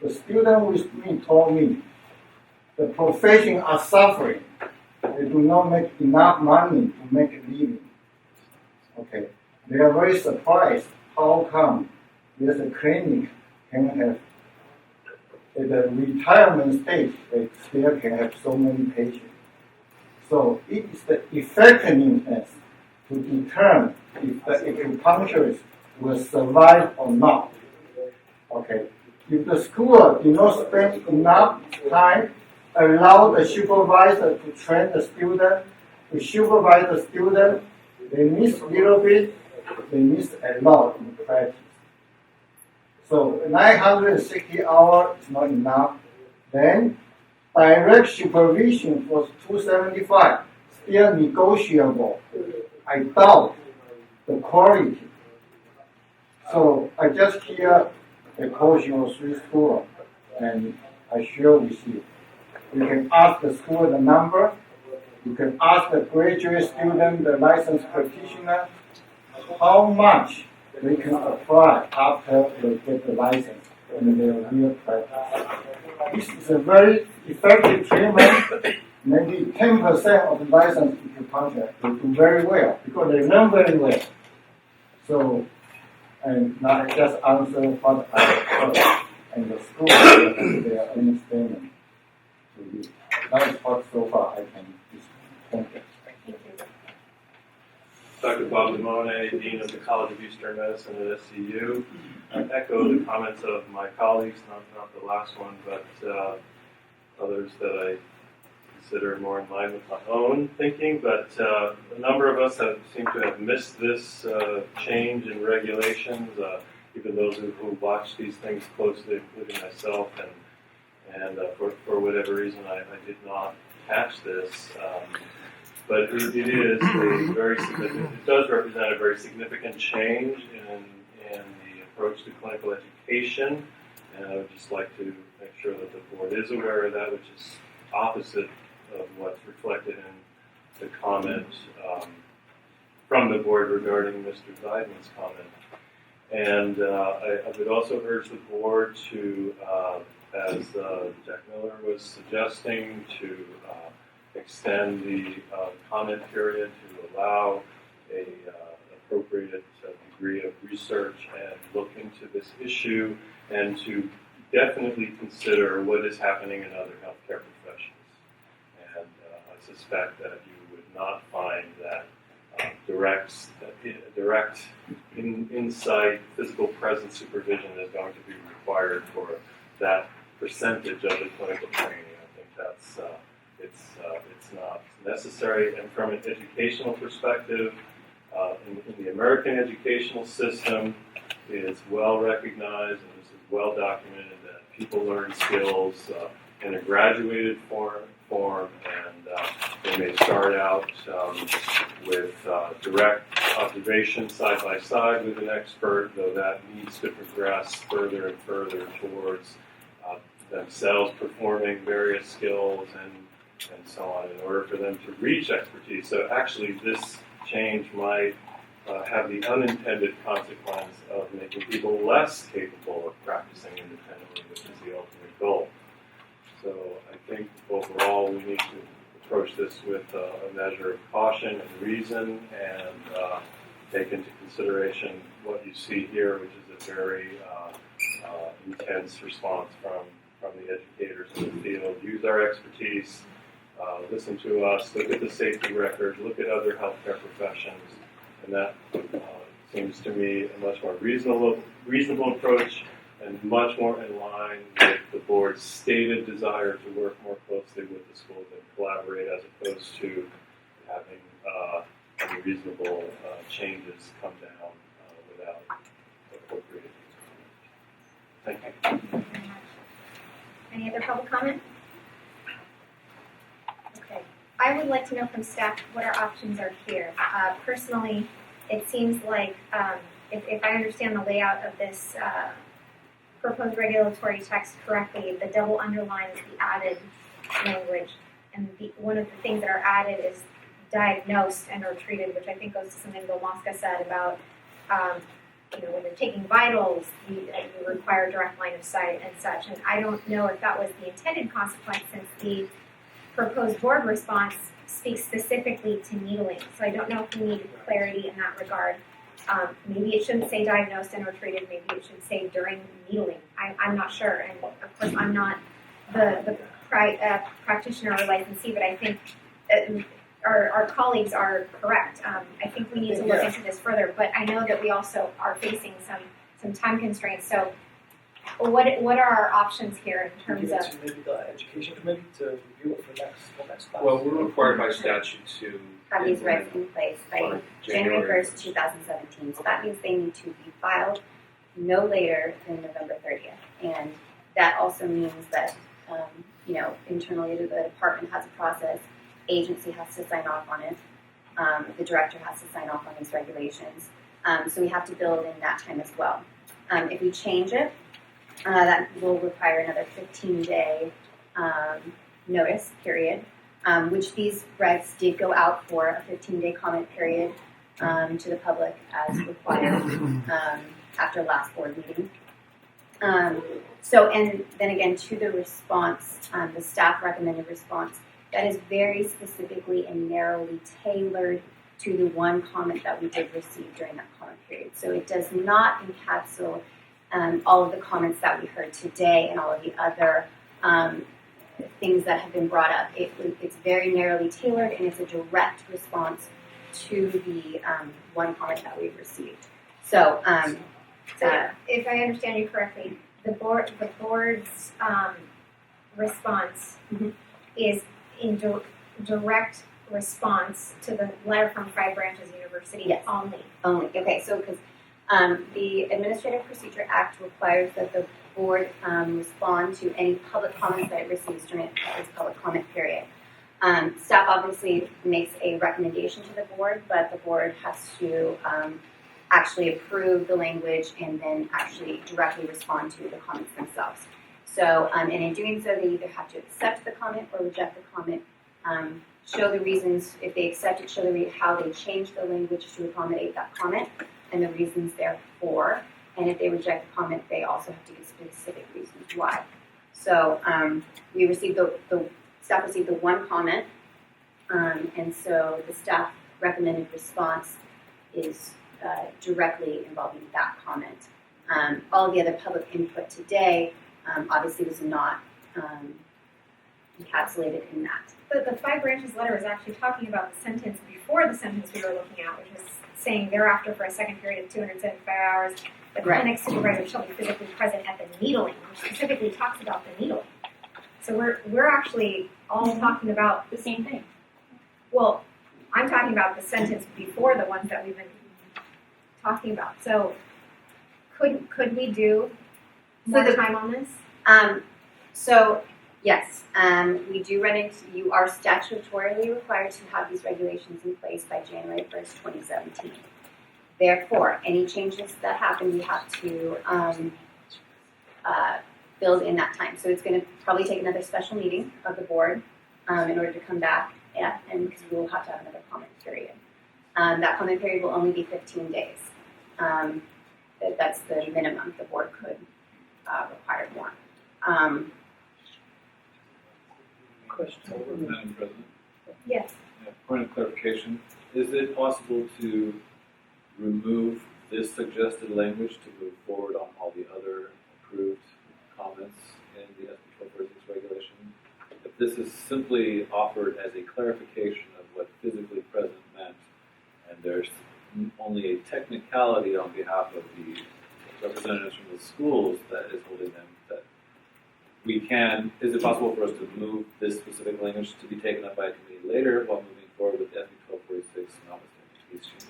The student with me told me the profession are suffering. They do not make enough money to make a living. Okay, they are very surprised. How come there's a clinic can have at the retirement stage they still can have so many patients? So it is the effectiveness to determine if the acupuncturist will survive or not. Okay. If the school did not spend enough time, allow the supervisor to train the student, to supervise the student, they miss a little bit, they miss a lot in practice. So 960 hours is not enough. Then direct supervision was 275, still negotiable. I doubt the quality. So I just hear a portion of Swiss school, and I share with you. You can ask the school the number. You can ask the graduate student, the licensed practitioner, how much they can apply after they get the license and their real practice. This is a very effective treatment. Maybe 10% of the licensed acupuncture will do very well because they learn very well. So, and now I just answer what I heard, and the school will have their understanding to you. That is what so far I can do. Thank you. Dr. Bob Demone, Dean of the College of Eastern Medicine at SCU. I echo the comments of my colleagues, not the last one, but others that I consider more in line with my own thinking. But a number of us seem to have missed this change in regulations, even those who watch these things closely, including myself. And for whatever reason, I did not catch this. But it is a very significant, it does represent a very significant change in the approach to clinical education. And I would just like to make sure that the board is aware of that, which is opposite of what's reflected in the comment from the board regarding Mr. Zeidman's comment. And I would also urge the board to, as Jack Miller was suggesting, to extend the comment period to allow a appropriate degree of research and look into this issue, and to definitely consider what is happening in other healthcare professions. And I suspect that you would not find that direct insight, physical presence supervision is going to be required for that percentage of the clinical training. I think that's it's not necessary. And from an educational perspective, in the American educational system, it is well recognized and this is well documented that people learn skills in a graduated form, and they may start out with direct observation side by side with an expert, though that needs to progress further and further towards themselves performing various skills and so on in order for them to reach expertise. So actually this change might have the unintended consequence of making people less capable of practicing independently, which is the ultimate goal. So I think overall we need to approach this with a measure of caution and reason, and take into consideration what you see here, which is a very intense response from the educators in the field. Use our expertise, listen to us, look at the safety record, look at other healthcare professions, and that seems to me a much more reasonable approach and much more in line with the board's stated desire to work more closely with the schools and collaborate, as opposed to having unreasonable changes come down without appropriate. Thank you. Any other public comment? Okay. I would like to know from staff what our options are here. Personally, it seems like if I understand the layout of this proposed regulatory text correctly, the double underline is the added language, and one of the things that are added is diagnosed and or treated, which I think goes to something Bill Mosca said about when you're taking vitals, you require direct line of sight and such. And I don't know if that was the intended consequence, since the proposed board response speaks specifically to needling. So I don't know if we need clarity in that regard. Maybe it shouldn't say diagnosed and or treated. Maybe it should say during needling. I'm not sure. And of course, I'm not the practitioner or licensee, but I think our colleagues are correct. I think we need to look into this further, but I know that we also are facing some time constraints. So what are our options here in terms of? Maybe the education committee to review it for next class. Well, we're required by statute to Have these regs in place by January 1st, 2017. So that means they need to be filed no later than November 30th. And that also means that, internally the department has a process. Agency has to sign off on it. The director has to sign off on these regulations. So we have to build in that time as well. If we change it, that will require another 15-day notice period, which these regs did go out for a 15-day comment period to the public as required after last board meeting. And then again, to the response, the staff recommended response, that is very specifically and narrowly tailored to the one comment that we did receive during that comment period. So it does not encapsulate all of the comments that we heard today and all of the other things that have been brought up. It's very narrowly tailored, and it's a direct response to the one comment that we've received. So If I understand you correctly, the board's response is in direct response to the letter from Five Branches University only. Only. Okay, so because the Administrative Procedure Act requires that the board respond to any public comments that it receives during its public comment period. Staff obviously makes a recommendation to the board, but the board has to actually approve the language and then actually directly respond to the comments themselves. So, and in doing so, they either have to accept the comment or reject the comment, show the reasons. If they accept it, show how they changed the language to accommodate that comment and the reasons therefore. And if they reject the comment, they also have to give specific reasons why. So we received the staff received the one comment, and so the staff recommended response is directly involving that comment. All of the other public input today obviously was not encapsulated in that. But the Five Branches letter is actually talking about the sentence before the sentence we were looking at, which was saying thereafter for a second period of 275 hours, the clinic supervisor shall be physically present at the needling, which specifically talks about the needling. So we're actually all talking about the same thing. Well, I'm talking about the sentence before the ones that we've been talking about. So could we do more time on this? So yes, we do run into, you are statutorily required to have these regulations in place by January 1st, 2017. Therefore, any changes that happen, we have to build in that time. So it's going to probably take another special meeting of the board in order to come back, and because we will have to have another comment period. That comment period will only be 15 days. That's the minimum. The board could require more. Madam President? Yes. Yeah, point of clarification. Is it possible to remove this suggested language to move forward on all the other approved comments in the SB 1246 regulation? If this is simply offered as a clarification of what physically present meant, and there's only a technicality on behalf of the representatives from the schools that is holding them, that we can, is it possible for us to move this specific language to be taken up by a committee later while moving forward with SB 1246 notwithstanding these changes?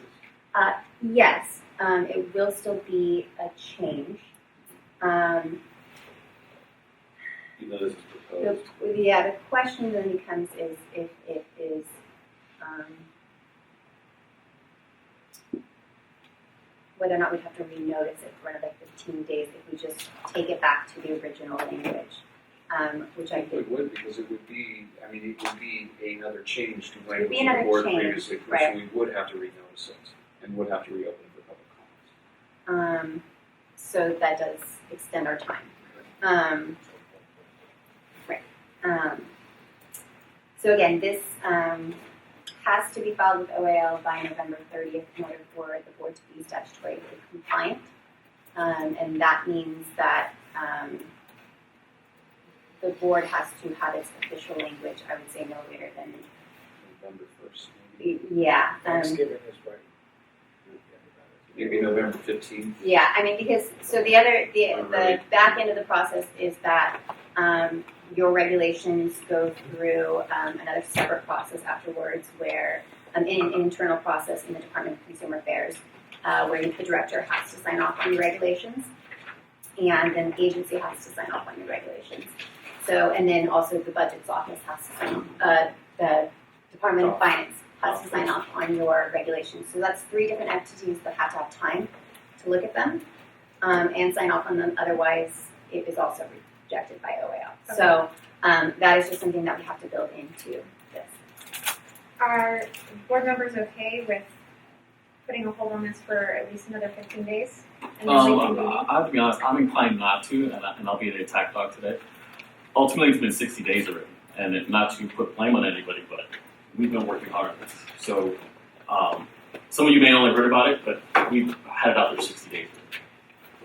Yes, it will still be a change. Even though this is proposed. The question then becomes is if it is, whether or not we'd have to renotice it for another 15 days if we just take it back to the original language, which I It think would, because it would be, I mean, it would be another change to would language be the another board change, previously approved, right. so we would have to renotice it and would have to reopen it for public comments. so that does extend our time. So again, this has to be filed with OAL by November 30th in order for the board to be statutorily compliant. And that means that the board has to have its official language, I would say no later than, November 1st, maybe. yeah. Thanksgiving is right. Maybe November 15th. Yeah, I mean, because, so the back end of the process is that your regulations go through another separate process afterwards where, an internal process in the Department of Consumer Affairs, where the director has to sign off on your regulations, and then the agency has to sign off on your regulations. So, and then also the Budget's office has to sign, the Department of Finance has to sign off on your regulations. So that's 3 different entities that have to have time to look at them and sign off on them. Otherwise, it is also rejected by OAL. Okay. So that is just something that we have to build into this. Are board members okay with putting a hold on this for at least another 15 days? And then reconvening? I have to be honest, I'm inclined not to, and I'll be the attack dog today. Ultimately, it's been 60 days already, and not to put blame on anybody, but we've been working hard on this. So some of you may only heard about it, but we've had it out there 60 days.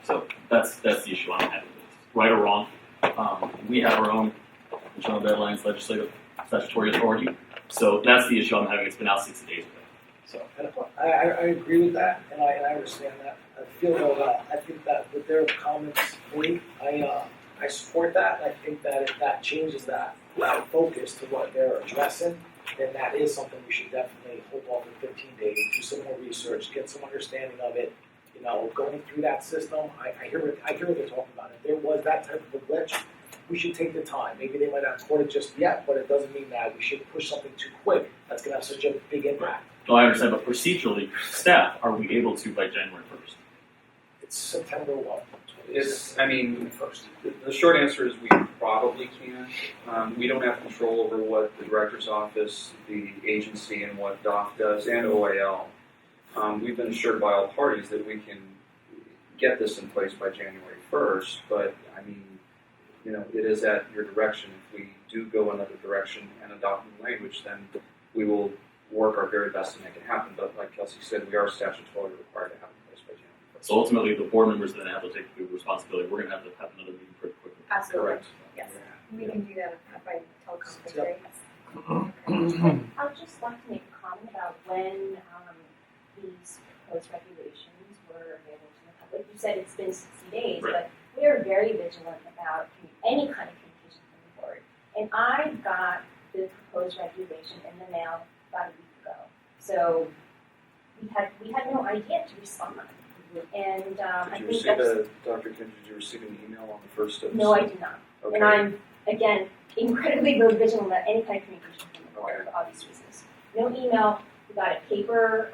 So that's the issue I'm having with this. Right or wrong, we have our own internal deadlines, legislative, statutory authority. So that's the issue I'm having. It's been out 60 days ago. So And I agree with that, and I understand that. I feel though I think that with their comments made, I support that. I think that if that changes that focus to what they're addressing, then that is something we should definitely hold off for 15 days, do some more research, get some understanding of it. You know, going through that system, I hear what they're talking about. If there was that type of a glitch, we should take the time. Maybe they might not caught it just yet, but it doesn't mean that we should push something too quick. That's going to have such a big impact. no, I understand, but procedurally, staff, are we able to by January 1st? It's September 1. It's, I mean, the short answer is we probably can. We don't have control over what the director's office, the agency, and what DOF does, and OAL. We've been assured by all parties that we can get this in place by January 1st, but I mean, you know, it is at your direction. If we do go another direction and adopt new language, then we will work our very best to make it happen. But like Kelsey said, we are statutorily required to have it in place by January 1st. So ultimately, the board members then have to take the responsibility. We're going to have another meeting pretty quickly. Absolutely. Correct. Yes. We can do that by teleconference, Yep. right? I would just like to make a comment about when these proposed regulations were available to the public. You said it's been 60 days, Right. but we are very vigilant about any kind of communication from the board. And I got the proposed regulation in the mail about a week ago. So we had no idea to respond. And I Did you think receive that's... Dr. Kim, did you receive an email on the 1st of No, I did not. Okay. And I'm, again, incredibly vigilant about any kind of communication from the board for obvious reasons. No email. We got a paper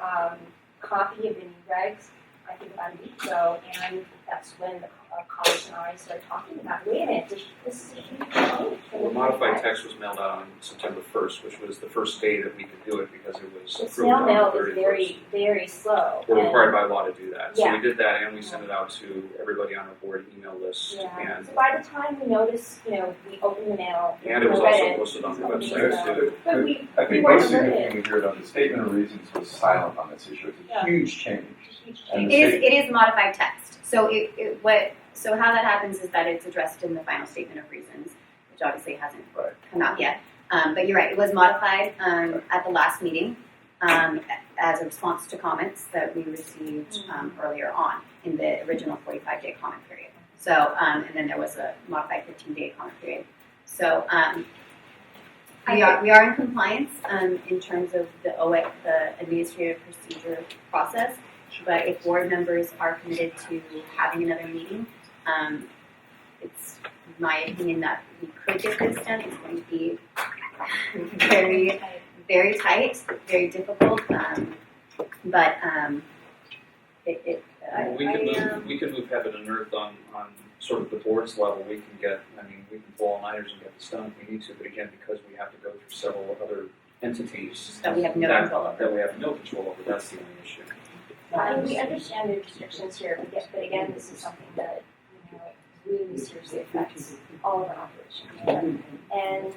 copy of the new regs, I think about a week ago, and that's when the college and I started talking about, wait a minute, this is a huge change. Well, the modified text was mailed out on September 1st, which was the first day that we could do it because it was The approved snail on mail the is 31st. very, very slow. We're and- required by law to do that. So Yeah. we did that and we sent it out to everybody on our board email list. Yeah. And So by the time we noticed, we opened the mail. it was we read also it, posted on the something website so- too. But we I think weren't most significantly alerted. here, though, the statement of reasons was silent on this issue. It's a Yeah. huge change. Huge And change. the It is modified text. So so how that happens is that it's addressed in the final statement of reasons, which obviously hasn't come out yet. But you're right, it was modified at the last meeting as a response to comments that we received earlier on in the original 45-day comment period. So and then there was a modified 15-day comment period. So we are in compliance in terms of the administrative procedure process. But if board members are committed to having another meeting, it's my opinion that we could get this done. It's going to be very, very tight, very difficult, but We could move heaven and earth on sort of the board's level. We can pull all-nighters and get this done if we need to, but again, because we have to go through several other entities that we have no control over. That we have no control over, that's the only issue. We understand the restrictions here, but again, this is something that really seriously affects all of our operations. And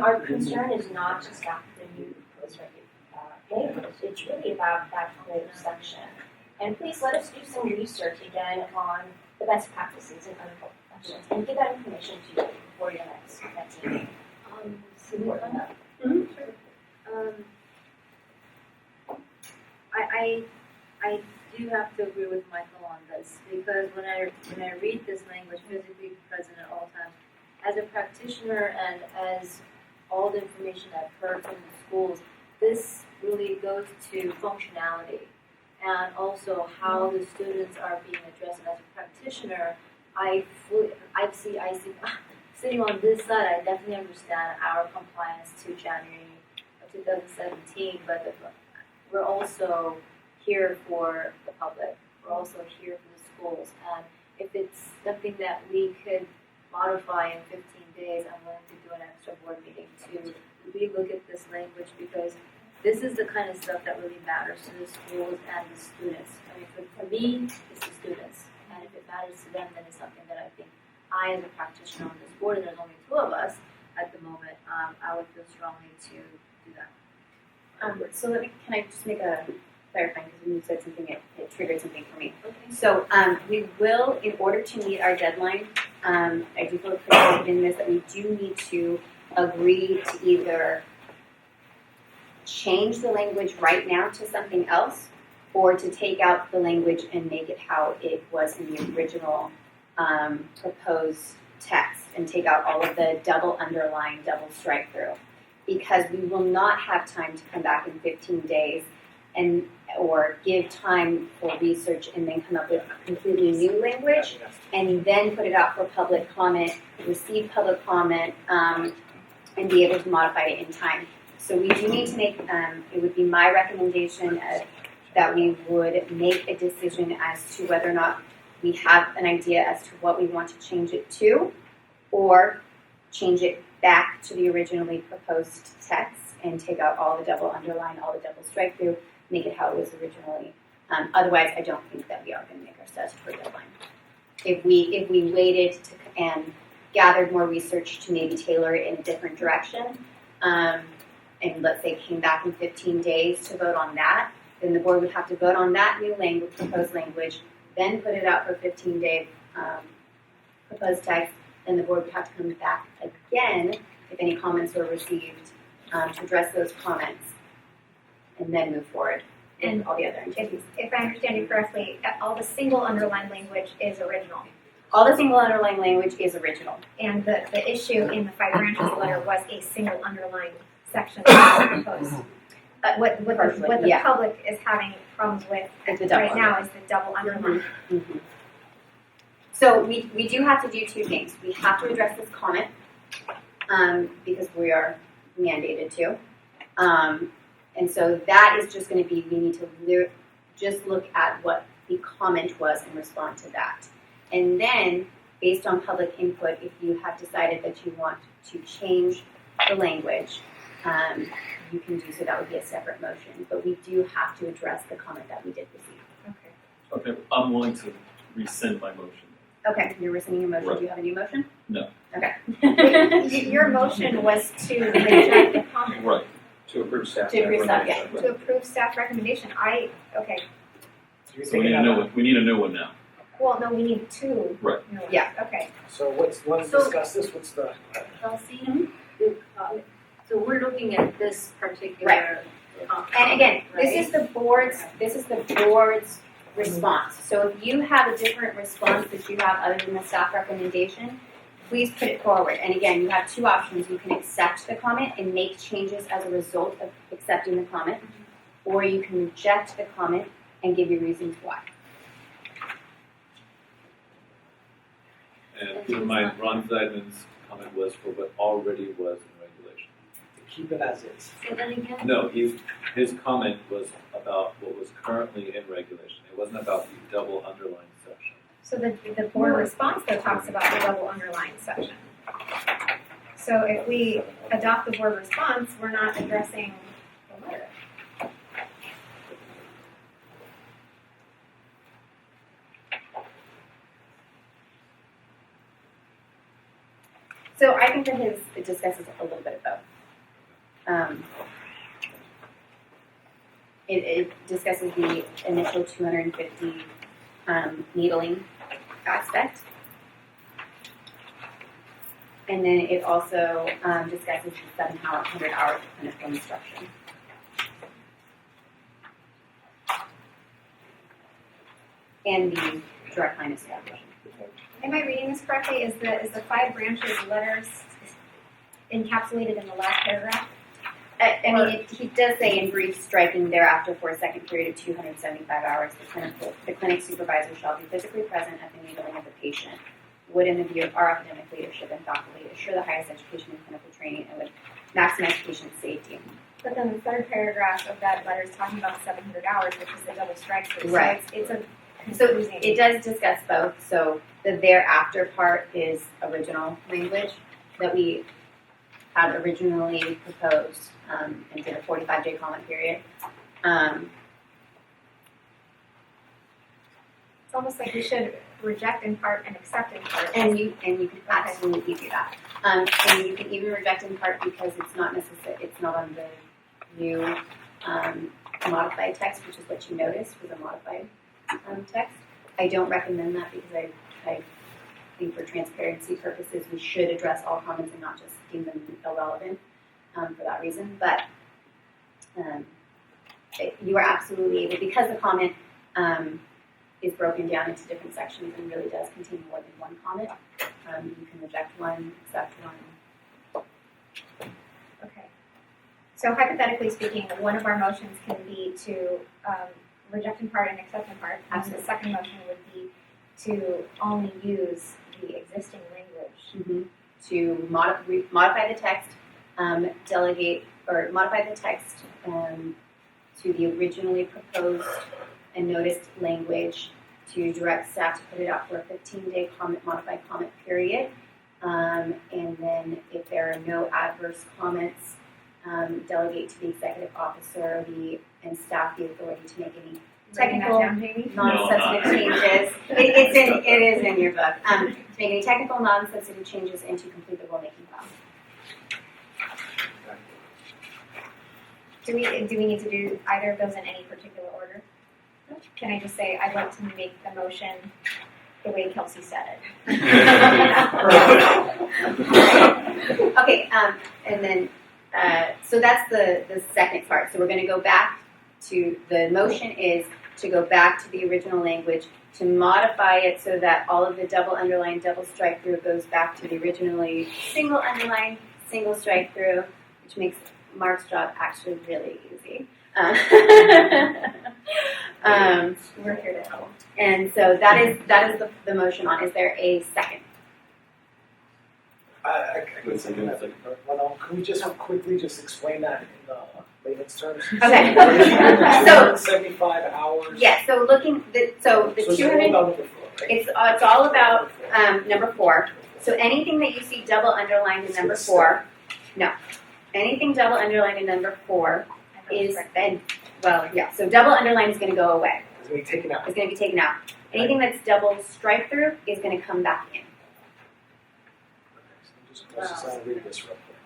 our concern is not just about the new proposed language; it's really about that whole section. And please let us do some research again on the best practices in clinical professions and give that information to you before your next meeting. I do have to agree with Michael on this, because when I read this language, physically present at all times, as a practitioner and as all the information I've heard from the schools, this really goes to functionality and also how the students are being addressed. And as a practitioner, I see sitting on this side, I definitely understand our compliance to January of 2017, but we're also here for the public. We're also here for the schools. And if it's something that we could modify in 15 days, I'm willing to do an extra board meeting to relook at this language, because this is the kind of stuff that really matters to the schools and the students. I mean, for me, it's the students. And if it matters to them, then it's something that I think I, as a practitioner on this board, and there's only 2 of us at the moment, I would feel strongly to do that. So can I just make a clarifying, because when you said something, it triggered something for me. Okay. So we will, in order to meet our deadline, I do feel pretty in this, that we do need to agree to either change the language right now to something else, or to take out the language and make it how it was in the original proposed text, and take out all of the double underline, double strike through, because we will not have time to come back in 15 days or give time for research and then come up with completely new language and then put it out for public comment, receive public comment, and be able to modify it in time. So we do need to make, it would be my recommendation that we would make a decision as to whether or not we have an idea as to what we want to change it to, or change it back to the originally proposed text and take out all the double underline, all the double strike through, make it how it was originally. Otherwise, I don't think that we are going to make our statutory deadline. If we waited and gathered more research to maybe tailor it in a different direction, and let's say came back in 15 days to vote on that, then the board would have to vote on that new language, proposed language, then put it out for 15-day proposed text, then the board would have to come back again if any comments were received to address those comments, and then move forward and all the other entities. If I understand you correctly, all the single underlined language is original. All the single underlined language is original. And the issue in the 5 branches letter was a single underlined section that was proposed. But what the public is having problems with right now is the double underline. Mm-hmm. So we do have to do 2 things. We have to address this comment because we are mandated to. And so that is just going to be, we need to just look at what the comment was and respond to that. And then, based on public input, if you have decided that you want to change the language, you can do so. That would be a separate motion. But we do have to address the comment that we did receive. Okay, I'm willing to rescind my motion. Okay, you're rescinding your motion. Right. Do you have a new motion? No. Okay. Your motion was to reject the comment. Right. To approve staff. To approve staff, yeah. To approve staff recommendation. Okay. So we need a new one. We need a new one now. Well, no, we need 2. Right. new ones. Yeah. Okay. So let's discuss this. What's the? Chelsea, so we're looking at this particular. Right. And again, this is the board's response. So if you have a different response that you have other than the staff recommendation, please put it forward. And again, you have 2 options. You can accept the comment and make changes as a result of accepting the comment, or you can reject the comment and give your reasons why. And Keep in mind, Ron Zeidman's comment was for what already was in regulation. Keep it as is. Say that again? No, his comment was about what was currently in regulation. It wasn't about the double underlined section. So the board response though talks about the double underlined section. So if we adopt the board response, we're not addressing the letter. So I think that it discusses a little bit of both. It discusses the initial 250 needling aspect. And then it also discusses the 700 hours of clinical instruction. And the direct line establishment. Am I reading this correctly? Is the 5 branches letters encapsulated in the last paragraph? I mean, he does say in brief, striking thereafter for a second period of 275 hours, the clinic supervisor shall be physically present at the needling of the patient, would, in the view of our academic leadership and faculty, assure the highest education and clinical training and would maximize patient safety. But then the third paragraph of that letter is talking about 700 hours, which is the double strike through. Right. So it's a So it does discuss both. So the thereafter part is original language that we had originally proposed and did a 45-day comment period. It's almost like we should reject in part and accept in part. And you can absolutely do that. And you can even reject in part because it's not necessary. It's not on the new modified text, which is what you noticed was a modified text. I don't recommend that because I think for transparency purposes we should address all comments and not just deem them irrelevant for that reason. But you are absolutely able, because the comment is broken down into different sections and really does contain more than one comment. You can reject one, accept one. Okay. So hypothetically speaking, one of our motions can be to reject in part and accept in part. And the second motion would be to only use the existing language. To modify the text, delegate or modify the text to the originally proposed and noticed language, to direct staff to put it out for a 15-day modified comment period, and then if there are no adverse comments, delegate to the executive officer and staff the authority to make any technical non-substantive changes. It is in your book. To make any technical non-substantive changes and to complete the rulemaking file. Do we need to do either of those in any particular order? Can I just say I'd like to make the motion the way Kelsey said it? Okay, and then so that's the second part. So we're going to go back to the motion is to go back to the original language, to modify it so that all of the double underline, double strike through goes back to the originally single underline, single strike through, which makes Mark's job actually really easy. We're here to help. And so that is the motion on. Is there a second? I can say that. Can we just quickly just explain that in layman's terms? Okay. So 75 hours. Yeah. So looking the 200. It's all about number 4. So anything that you see double underlined in number 4, no. Anything double underlined in number 4 is so double underline is going to go away. It's going to be taken out. It's going to be taken out. Anything that's double strike through is going to come back in. Let's just read this real quick.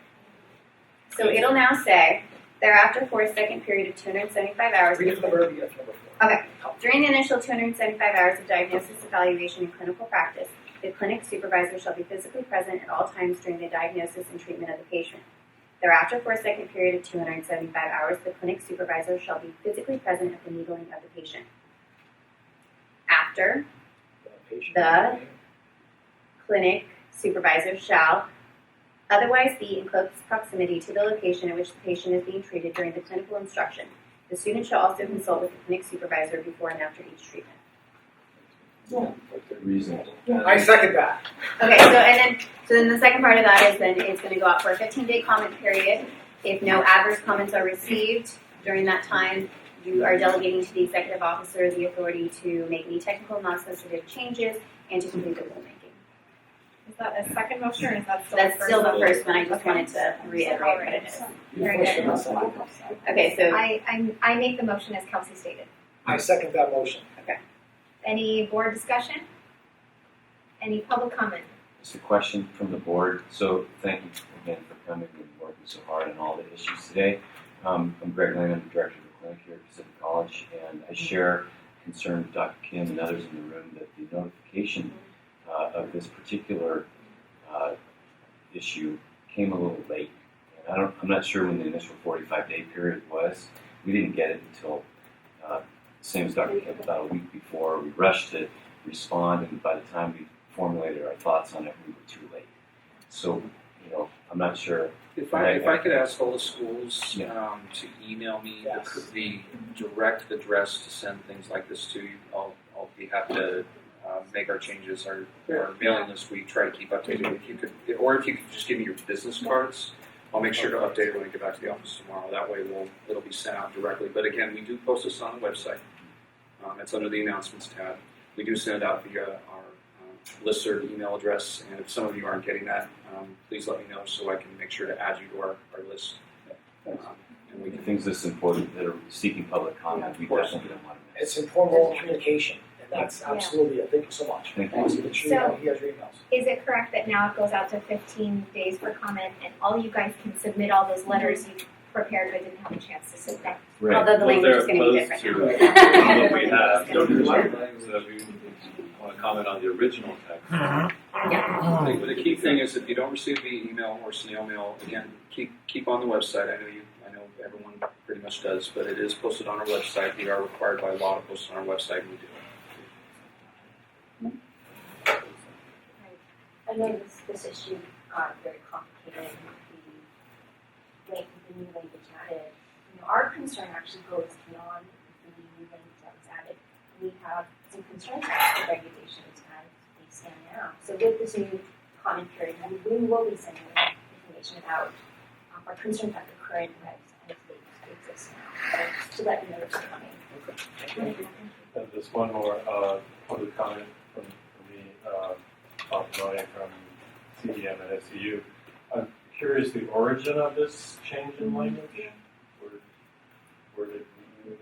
So it'll now say, thereafter for a second period of 275 hours. Read it from the verb of number 4. Okay. During the initial 275 hours of diagnosis, evaluation, and clinical practice, the clinic supervisor shall be physically present at all times during the diagnosis and treatment of the patient. Thereafter, for a second period of 275 hours, the clinic supervisor shall be physically present at the needling of the patient. After, the clinic supervisor shall otherwise be in close proximity to the location in which the patient is being treated during the clinical instruction. The student shall also consult with the clinic supervisor before and after each treatment. Yeah, right there. reason. I second that. Okay, so then the second part of that is then it's going to go out for a 15-day comment period. If no adverse comments are received during that time, you are delegating to the executive officer the authority to make any technical, non-sensitive changes and to complete the rulemaking. Is that a second motion or is that still That's the first still the one? first one. I just Okay. wanted to reiterate what it is. Very good. Okay, so I make the motion as Kelsey stated. I second that motion. Any board discussion? Any public comment? Just a question from the board. So thank you again for coming and working so hard on all the issues today. I'm Greg Lane, I'm the director of the clinic here at Pacific College, and I share concern with Dr. Kim and others in the room that the notification of this particular issue came a little late. And I'm not sure when the initial 45-day period was. We didn't get it until, same as Dr. Kim, about a week before. We rushed to respond, and by the time we formulated our thoughts on it, we were too late. So, I'm not sure. If I could ask all the schools Yeah. to email me the direct address to send things like this to, I'll be happy to make our changes. Our mailing list we try to keep updated. If you could just give me your business cards, I'll make sure to update it when I get back to the office tomorrow. That way it'll be sent out directly. But again, we do post this on the website. It's under the announcements tab. We do send it out via our listserv email address, and if some of you aren't getting that, please let me know so I can make sure to add you to our list. And we can Things this important that are seeking public comment, we definitely don't want to miss. It's informal communication, and that's absolutely it. Thank you so much. Thank you. Thanks. Make sure you know he has your emails. Is it correct that now it goes out to 15 days for comment and all you guys can submit all those letters you prepared but didn't have a chance to submit? Right. Although the language is going to be different now. What we have, so if you want to comment on the original text. The key thing is if you don't receive the email or snail mail, again, keep on the website. I know everyone pretty much does, but it is posted on our website. We are required by law to post it on our website, and we do it. I know this issue got very complicated with the new language added. Our concern actually goes beyond the new language that was added. We have some concerns about the regulations as they stand now. So with this new comment period, we will be sending information about our concerns about the current regs as they exist now. So just to let you know it's coming. And just one more public comment from me, Bob Maloney from CDM and SCU. I'm curious the origin of this change in language.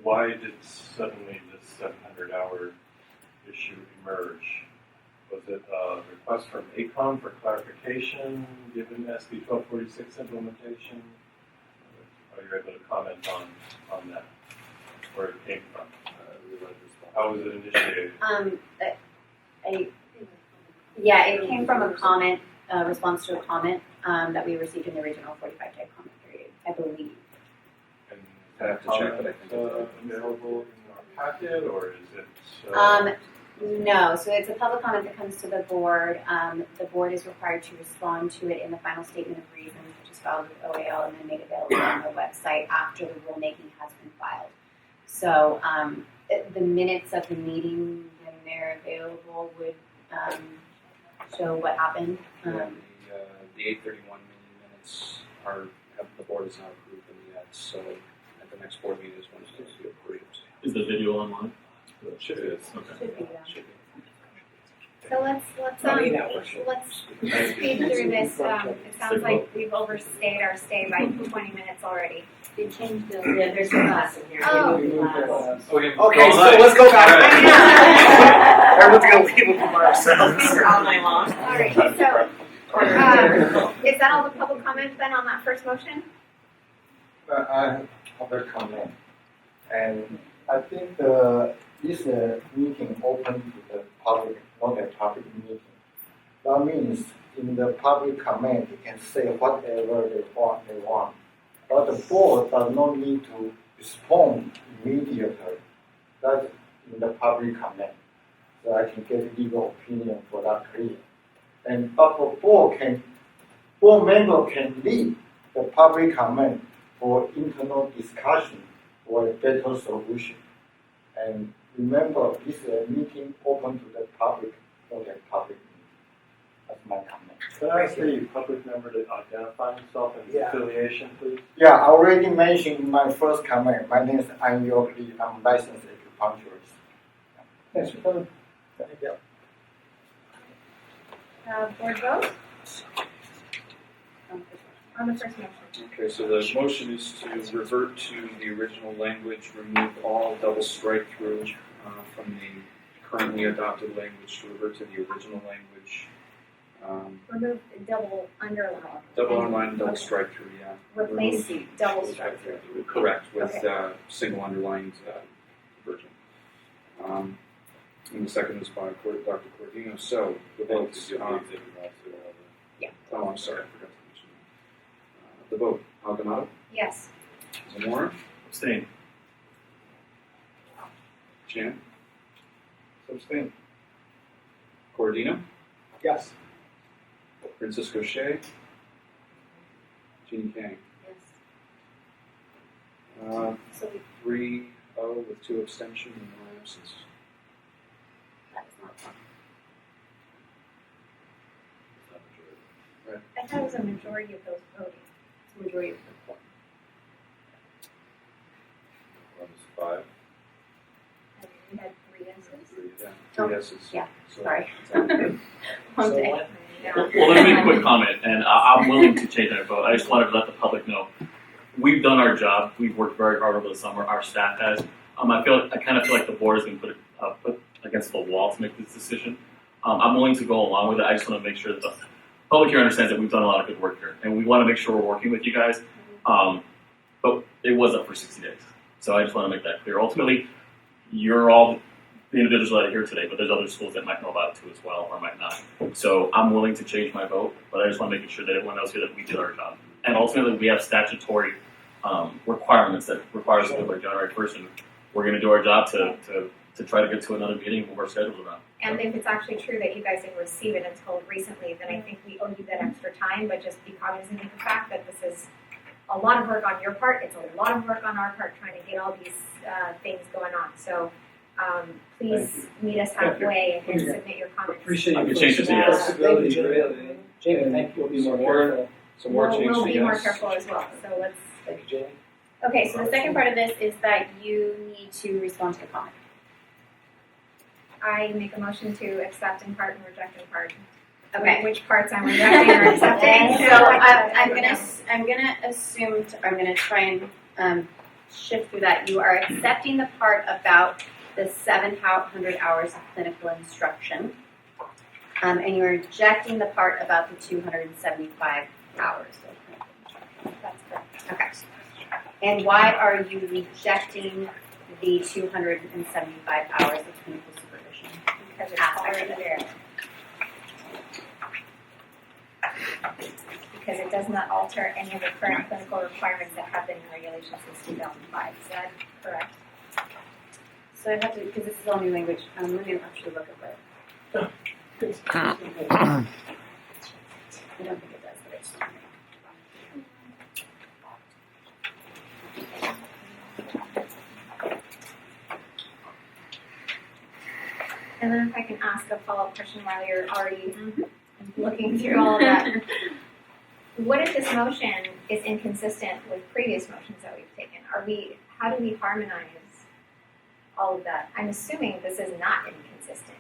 Why did suddenly this 700-hour issue emerge? Was it a request from ACOM for clarification given SB 1246 implementation? Are you able to comment on that? Where it came from? How was it initiated? It came from a comment, response to a comment that we received in the original 45-day comment period, I believe. I have to check, but I think available in our packet, or is it? No, so it's a public comment that comes to the board. The board is required to respond to it in the final statement of reasons, which is filed with OAL and then made available on the website after the rulemaking has been filed. So the minutes of the meeting, when they're available, would show what happened. the 831 minutes the board has not approved them yet, so at the next board meeting is when it's supposed to be approved. Is the video online? It should be. Okay. So let's speed through this. It sounds like we've overstayed our stay by 20 minutes already. They changed the. Yeah, there's a class in here. Oh. Okay, so let's go back. Everyone's gonna leave us by ourselves. All night long. All right, so is that all the public comments then on that first motion? I have other comment, and I think this meeting open to the public, not a public meeting. That means in the public comment, they can say whatever they want. But the board does not need to respond immediately. That's in the public comment. So I can get legal opinion for that clear. And but the board member can lead the public comment for internal discussion for a better solution. And remember, this is a meeting open to the public, for the public. That's my comment. Could I ask the public member to identify himself and his affiliation, please? Yeah, I already mentioned in my first comment. My name is York Lee. I'm licensed acupuncturist. Thanks for coming. Thank you. Board vote? On the first motion. Okay, so the motion is to revert to the original language, remove all double strike through from the currently adopted language, to revert to the original language. Remove the double underline. Double underline and double strike through, yeah. Replace Remove double strike through. Correct, with Okay. single underlined version. And the second is by Dr. Cordino. So the votes. Yeah. Oh, I'm sorry, I forgot to mention that. The vote. Aldamato, Yes. Zamora, Abstain. Chan, Abstain. Cordino, Yes. Francisco Shea, Jean Kang. Yes. So we, 3-0 with 2 abstentions and 1 absence. that is not fun. Right. I thought it was a majority of those voting. It's the majority of the board. Five. And we had 3 yeses. Three yeses. Yeah, So- sorry. So One day. what? Well, let me make a quick comment, and I'm willing to change that vote. I just wanted to let the public know we've done our job. We've worked very hard over the summer. Our staff has. I kind of feel like the board has been put against the wall to make this decision. I'm willing to go along with it. I just want to make sure that the public here understands that we've done a lot of good work here, and we want to make sure we're working with you guys. But it was up for 60 days, so I just want to make that clear. Ultimately, you're all the individuals that are here today, but there's other schools that might know about it too as well, or might not. So I'm willing to change my vote, but I just want to make sure that everyone knows here that we did our job. And ultimately, we have statutory requirements that require us to do it by January 1st, and we're going to do our job to try to get to another meeting and move our schedule around. And if it's actually true that you guys didn't receive it until recently, then I think we owe you that extra time, but just be cognizant of the fact that this is a lot of work on your part. It's a lot of work on our part trying to get all these things going on. So please meet us halfway and submit your comments. Appreciate I your can change it to yes. flexibility, Thank you, really. Jamie, thank you. We'll be more More- careful. So more change We'll to be more yes. careful as well. So let's. Thank you, Jamie. Okay, so the second part of this is that you need to respond to the comment. I make a motion to accept in part and reject in part. Okay. Which parts I'm rejecting or accepting? So I'm gonna assume, I'm gonna try and shift through that. You are accepting the part about the 700 hours of clinical instruction, and you're rejecting the part about the 275 hours of clinical instruction. That's correct. Okay. And why are you rejecting the 275 hours of clinical supervision? Because it's already there. Because it does not alter any of the current clinical requirements that have been in regulations since 2005. Is that correct? So I have to, because this is all new language, let me actually look at what. I don't think it does, but it's. And then if I can ask a follow-up question while you're already looking through all of that. What if this motion is inconsistent with previous motions that we've taken? How do we harmonize all of that? I'm assuming this is not inconsistent,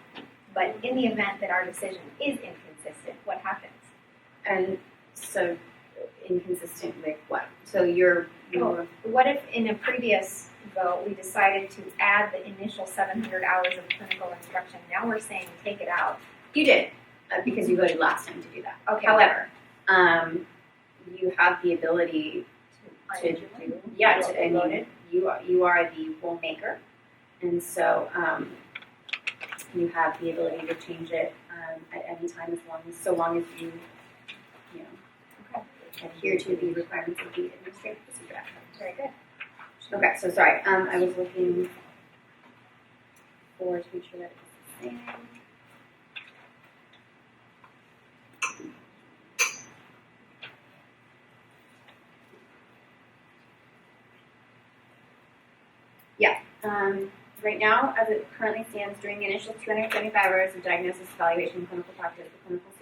but in the event that our decision is inconsistent, what happens? And so, inconsistent with what? So you're Well, what if in a previous vote we decided to add the initial 700 hours of clinical instruction? Now we're saying take it out. you did, because you voted last time to do that. Okay. However, you have the ability to do, yeah, to, I mean, you are the rule maker, and so you have the ability to change it at any time so long as you know, adhere to the requirements of the Administrative Procedure Act. Very good. Okay, so sorry, I was looking to make sure that it's the same. Yeah, Right now, as it currently stands, during the initial 275 hours of diagnosis, evaluation, and clinical practice, the clinical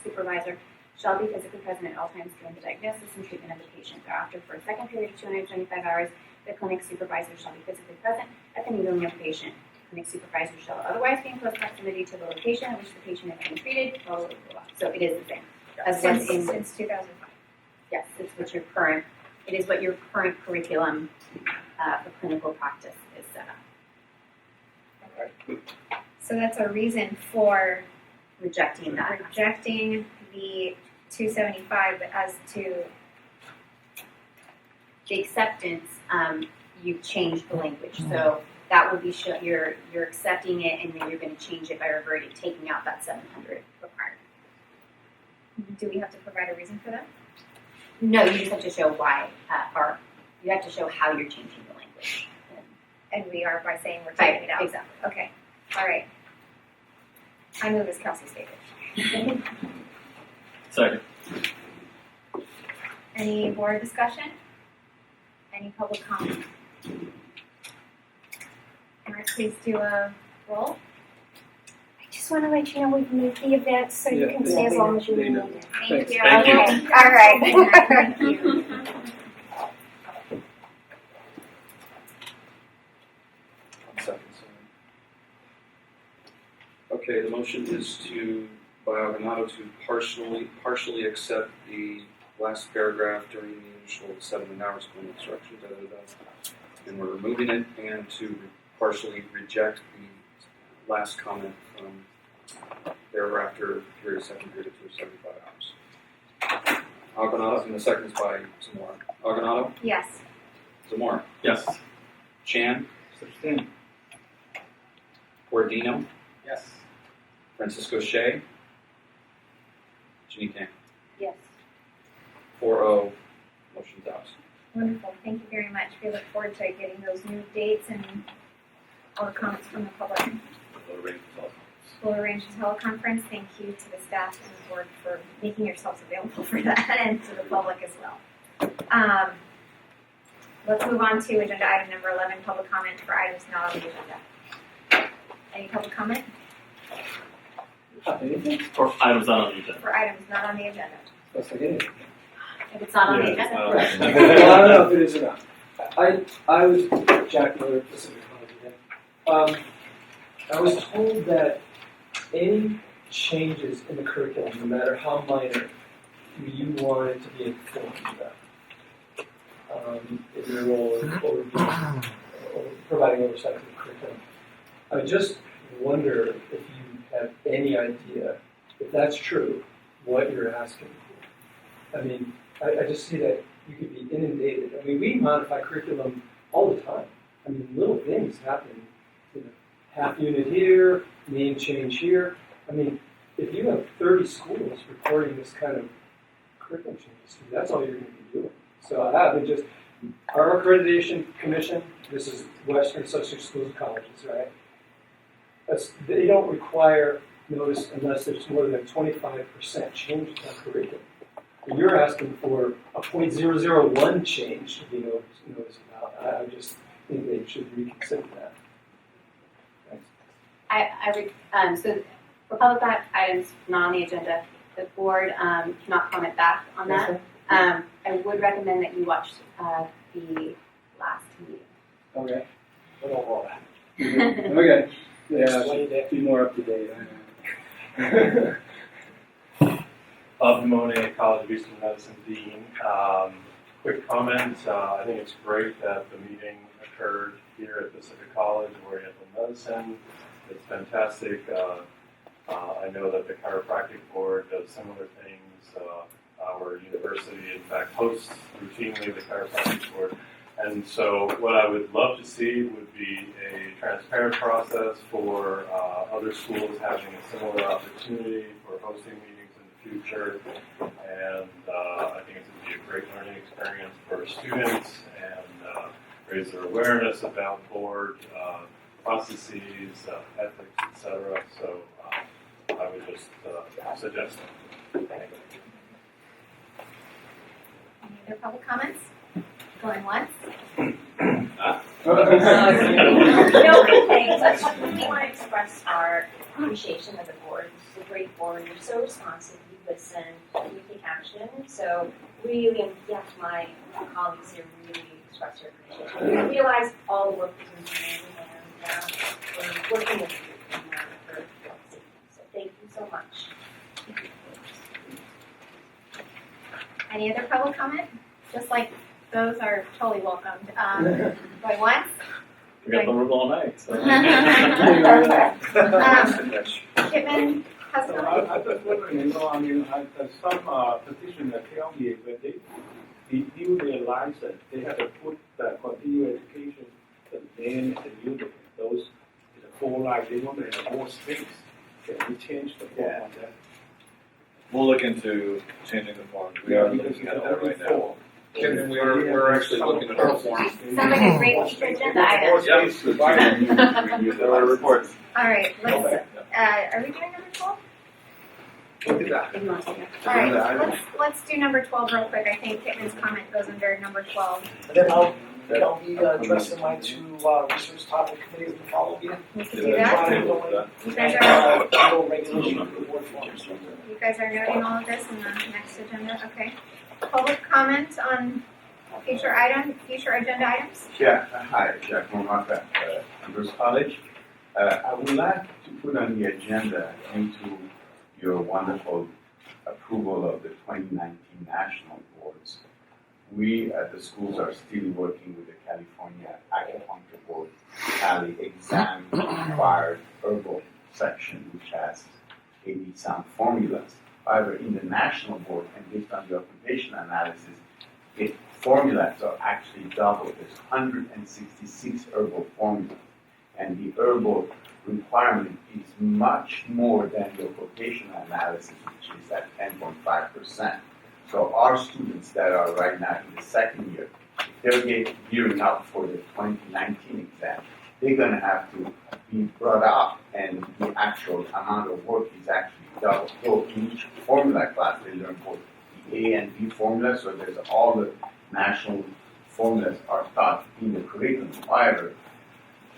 supervisor shall be physically present at all times during the diagnosis and treatment of the patient. Thereafter, for a second period of 275 hours, the clinic supervisor shall be physically present at the needling of the patient. The clinic supervisor shall otherwise be in close proximity to the location at which the patient is being treated, blah, blah, blah, blah. So it is the same. As was in, Since 2005. yes, it's what your current, it is what your current curriculum for clinical practice is set up. So that's a reason for Rejecting that. rejecting the 275, but as to The acceptance, you changed the language. So that will be you're accepting it, and then you're going to change it by reverting, taking out that 700 requirement. do we have to provide a reason for that? No, you just have to show why, or you have to show how you're changing the language. And we are by saying we're taking it out. Exactly. Okay. All right. I move as Kelsey stated. Second. Any board discussion? Any public comment? All right, please do a roll. I just want to let you know we've moved the event so you can stay as long as you need. Thank you. Thank you. Okay. All right. Thank you. Okay, the motion is by Alvinato to partially accept the last paragraph during the initial 7 hours of instruction, and we're removing it, and to partially reject the last comment from thereafter period, second period of 75 hours. Alvinato, and the second is by Zamora. Alvinato, Yes. Zamora, Yes. Chan, Sustain. Ordino, Yes. Francisco Shea, Ginny Kang. Yes. 4-0, motion dies. Wonderful. Thank you very much. We look forward to getting those new dates and all the comments from the public. We'll arrange a teleconference. Thank you to the staff and the board for making yourselves available for that, and to the public as well. Let's move on to agenda item number 11, public comment for items not on the agenda. Any public comment Anything? Or items not on the agenda. for items not on the agenda? That's like anything. If it's not on the Yeah, it's agenda. not. Right. Well, I don't know if it is or not. I was Jack Miller, Pacific College again. I was told that any changes in the curriculum, no matter how minor, you wanted to be informed about in your role or providing oversight of the curriculum. I just wonder if you have any idea, if that's true, what you're asking for. I mean, I just see that you could be inundated. I mean, we modify curriculum all the time. I mean, little things happen. Half unit here, name change here. I mean, if you have 30 schools reporting this kind of curriculum changes, that's all you're going to be doing. So I would just, our accreditation commission, this is Western Association of Schools and Colleges, right? They don't require notice unless there's more than a 25% change in the curriculum. And you're asking for a 0.001 change to be noticed about. I just think they should reconsider that. So for public items not on the agenda, the board cannot comment back on that. I would recommend that you watch the last meeting. Okay. What about all that? Okay. Yeah, be more up to date. Bob Dimone, College of Eastern Medicine Dean. Quick comment, I think it's great that the meeting occurred here at Pacific College of Oriental Medicine. It's fantastic. I know that the chiropractic board does similar things. Our university, in fact, hosts routinely the chiropractic board. And so what I would love to see would be a transparent process for other schools having a similar opportunity for hosting meetings in the future. And I think it's going to be a great learning experience for students and raise their awareness about board processes, ethics, etc. So I would just suggest that. Any other public comments? Going once? No complaints. I just really want to express our appreciation of the board. This is a great board. You're so responsive. You listen. You take action. So really, on behalf of my colleagues here, really express your appreciation. We realize all the work is in and we're working with you for safety. So thank you so much. Any other public comment? Just like those are totally welcomed. Going once? We got the room all night. So. Kidman has a comment? I just wondering, some petitioner tell me that they renew their license, they have to put the continuing education, the name and the unit, those is a full life, they want to have more space. Can we change the form on that? We'll look into changing the form. We are looking at that right now. And we're actually looking at our form. Sounds like a great future agenda item. There are reports. All right, let's, are we doing number 12? We'll do that. All right, let's do number 12 real quick. I think Kidman's comment goes under number 12. And then I'll be addressing my two research topic committees in the following year. We could do that. You guys are, Regulation of the board forms. you guys are noting all of this in the next agenda, okay? Public comment on future agenda items? Yeah, hi, Jack Momaka, Andrews College. I would like to put on the agenda into your wonderful approval of the 2019 national boards. We at the schools are still working with the California Acupuncture Board, Cali exam required herbal section, which has 80 some formulas. However, in the national board, and based on the occupational analysis, the formulas are actually double. There's 166 herbal formulas, and the herbal requirement is much more than the occupational analysis, which is at 10.5%. So our students that are right now in the second year, if they're gearing up for the 2019 exam, they're going to have to be brought up, and the actual amount of work is actually double. So in each formula class, they learn both the A and B formulas, so there's all the national formulas are taught in the curriculum. However,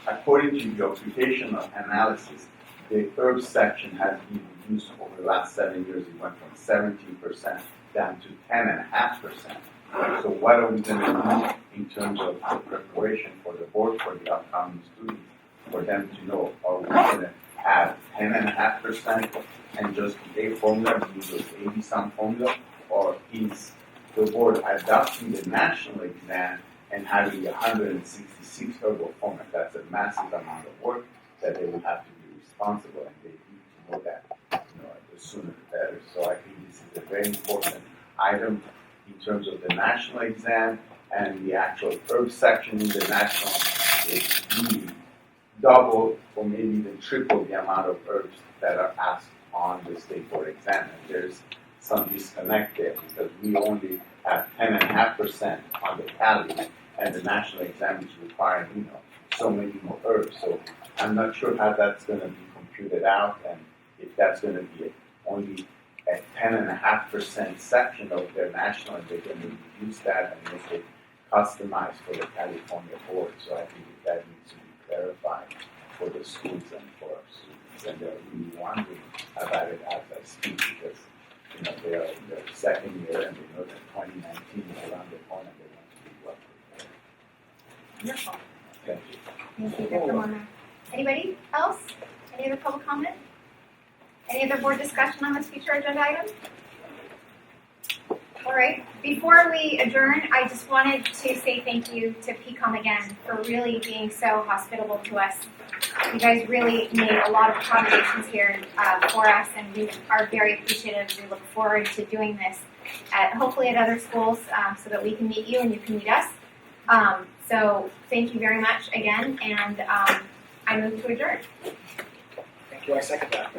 according to the occupational analysis, the herb section has been reduced over the last 7 years. It went from 17% down to 10.5%. So what are we going to do in terms of the preparation for the board, for the upcoming students, for them to know, are we going to have 10.5% and just the A formula, use those 80-some formula, or is the board adopting the national exam and having 166 herbal formula? That's a massive amount of work that they will have to be responsible, and they need to know that, the sooner the better. So I think this is a very important item in terms of the national exam, and the actual herb section in the national is really double or maybe even triple the amount of herbs that are asked on the state board exam. And there's some disconnect there because we only have 10.5% on the tally, and the national exam is requiring, so many more herbs. So I'm not sure how that's going to be computed out, and if that's going to be only a 10.5% section of their national, and they're going to reduce that and make it customized for the California board. So I think that needs to be clarified for the schools and for our students, and they're really wondering about it as I speak because they are in their second year and they know that 2019 is around the corner. They want to be well prepared. Wonderful. Thank you. Thank you, Dr. Warner. Anybody else? Any other public comment? Any other board discussion on this future agenda item? All right. Before we adjourn, I just wanted to say thank you to PCOM again for really being so hospitable to us. You guys really made a lot of accommodations here for us, and we are very appreciative. We look forward to doing this hopefully at other schools so that we can meet you and you can meet us. So thank you very much again, and I move to adjourn. Thank you, I second that.